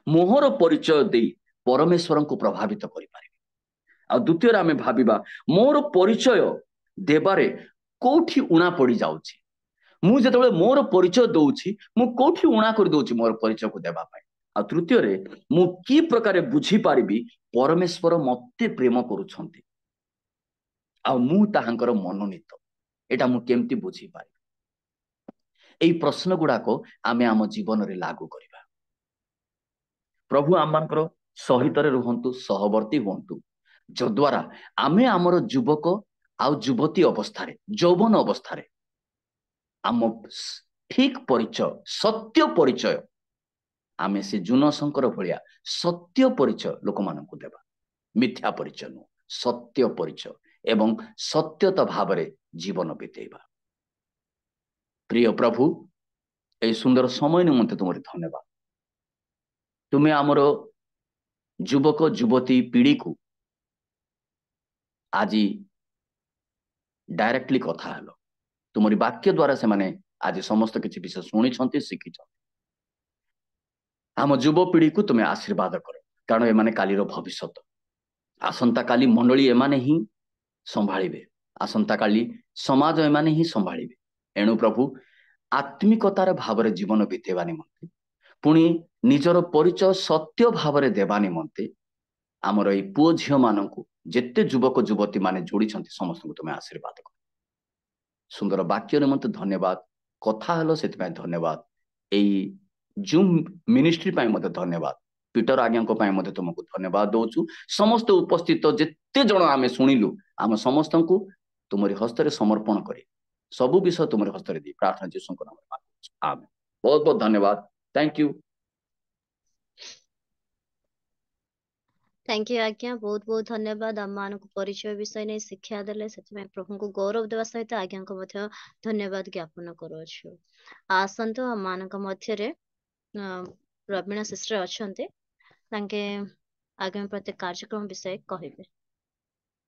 ମୋହର ପରିଚୟ ଦେଇ ପରମେଶ୍ୱରଙ୍କୁ ପ୍ରଭାବିତ କରିପାରିବି? ଆଉ ଦ୍ୱିତୀୟରେ ଆମେ ଭାବିବା, ମୋର ପରିଚୟ ଦେବାରେ କୋଉଠି ଉଣା ପଡି ଯାଉଛି? ମୁଁ ଯେତେବେଳେ ମୋର ପରିଚୟ ଦଉଛି, ମୁଁ କୋଉଠି ଉଣା କରିଦଉଛି ମୋର ପରିଚୟକୁ ଦେବା ପାଇଁ? ଆଉ ତୃତୀୟରେ, ମୁଁ କି ପ୍ରକାର ବୁଝିପାରିବି ପରମେଶ୍ୱର ମତେ ପ୍ରେମ କରୁଛନ୍ତି ଆଉ ମୁଁ ତାହାଙ୍କର ମନୋନୀତ? ଏଟା ମୁଁ କେମିତି ବୁଝିପାରିବି? ଏଇ ପ୍ରଶ୍ନ ଗୁଡାକ ଆମେ ଆମ ଜୀବନରେ ଲାଗୁ କରିବା। ପ୍ରଭୁ ଆମମାନଙ୍କର ସହିତରେ ରୁହନ୍ତୁ, ସହବର୍ତ୍ତୀ ହୁଅନ୍ତୁ, ଯଦ୍ୱାରା ଆମେ ଆମର ଯୁବକ ଆଉ ଯୁବତୀ ଅବସ୍ଥାରେ, ଯୌବନ ଅବସ୍ଥାରେ ଆମ ଠିକ ପରିଚୟ, ସତ୍ୟ ପରିଚୟ, ଆମେ ସେ ଜୁନଶଙ୍କର ଭଳିଆ ସତ୍ୟ ପରିଚୟ ଲୋକମାନଙ୍କୁ ଦେବା। ମିଥ୍ୟା ପରିଚୟ ନୁହଁ, ସତ୍ୟ ପରିଚୟ, ଏବଂ ସତ୍ୟତ ଭାବରେ ଜୀବନ ବିତେଇବା। ପ୍ରିୟ ପ୍ରଭୁ, এই ସୁନ୍ଦର ସମୟ ନିମନ୍ତେ ତୁମର ଧନ୍ୟବାଦ। ତୁମେ ଆମର ଯୁବକ ଯୁବତୀ ପିଢ଼ିକୁ ଆଜି ଡାଇରେକ୍ଟଲି କଥା ହେଲ। ତୁମରି ବାକ୍ୟ ଦ୍ୱାରା ସେମାନେ ଆଜି ସମସ୍ତ କିଛି ବିଷୟ ଶୁଣିଛନ୍ତି, ଶିଖିଛନ୍ତି। ଆମ ଯୁବପିଢ଼ିକୁ ତୁମେ ଆଶୀର୍ବାଦ କର, କାରଣ ଏମାନେ କାଲିର ଭବିଷ୍ୟତ। ଆସନ୍ତାକାଲି ମଣ୍ଡଳୀ ଏମାନେ ହିଁ ସମ୍ଭାଳିବେ, ଆସନ୍ତାକାଲି ସମାଜ ଏମାନେ ହିଁ ସମ୍ଭାଳିବେ। ଏଣୁ ପ୍ରଭୁ, ଆତ୍ମିକତାର ଭାବରେ ଜୀବନ ବିତେଇବା ନିମନ୍ତେ, ପୁଣି ନିଜର ପରିଚୟ ସତ୍ୟ ଭାବରେ ଦେବା ନିମନ୍ତେ ଆମର ଏଇ ପୁଅ ଝିଅ ମାନଙ୍କୁ, ଯେତେ ଯୁବକ ଯୁବତୀ ମାନେ ଯୋଡ଼ିଛନ୍ତି, ସମସ୍ତଙ୍କୁ ତୁମେ ଆଶୀର୍ବାଦ କର। ସୁନ୍ଦର ବାକ୍ୟ ନିମନ୍ତେ ଧନ୍ୟବାଦ। କଥା ହେଲ ସେଥିପାଇଁ ଧନ୍ୟବାଦ। ଏଇ जूम मिनिस्ट्री पाई मते धन्यवाद पीटर आज्ञा को पाई मते तुमको धन्यवाद दउछु समस्त उपस्थित जेते जण आमे सुनिलु आम समस्त को तुमरी हस्त रे समर्पण करी सबु विषय तुमरी हस्त रे दी प्रार्थना यीशु को नाम रे मांगुछु आमेन बहुत बहुत धन्यवाद थैंक यू थैंक यू आज्ञा बहुत बहुत धन्यवाद आम मान परिचय विषय नहीं शिक्षा देले से प्रभु को गौरव देवा सहित आज्ञा को मध्य धन्यवाद ज्ञापन करूछु आसंतो आम मान मध्य रे प्रवीण सिस्टर अच्छे तांके आगामी प्रत्येक कार्यक्रम विषय कहिबे।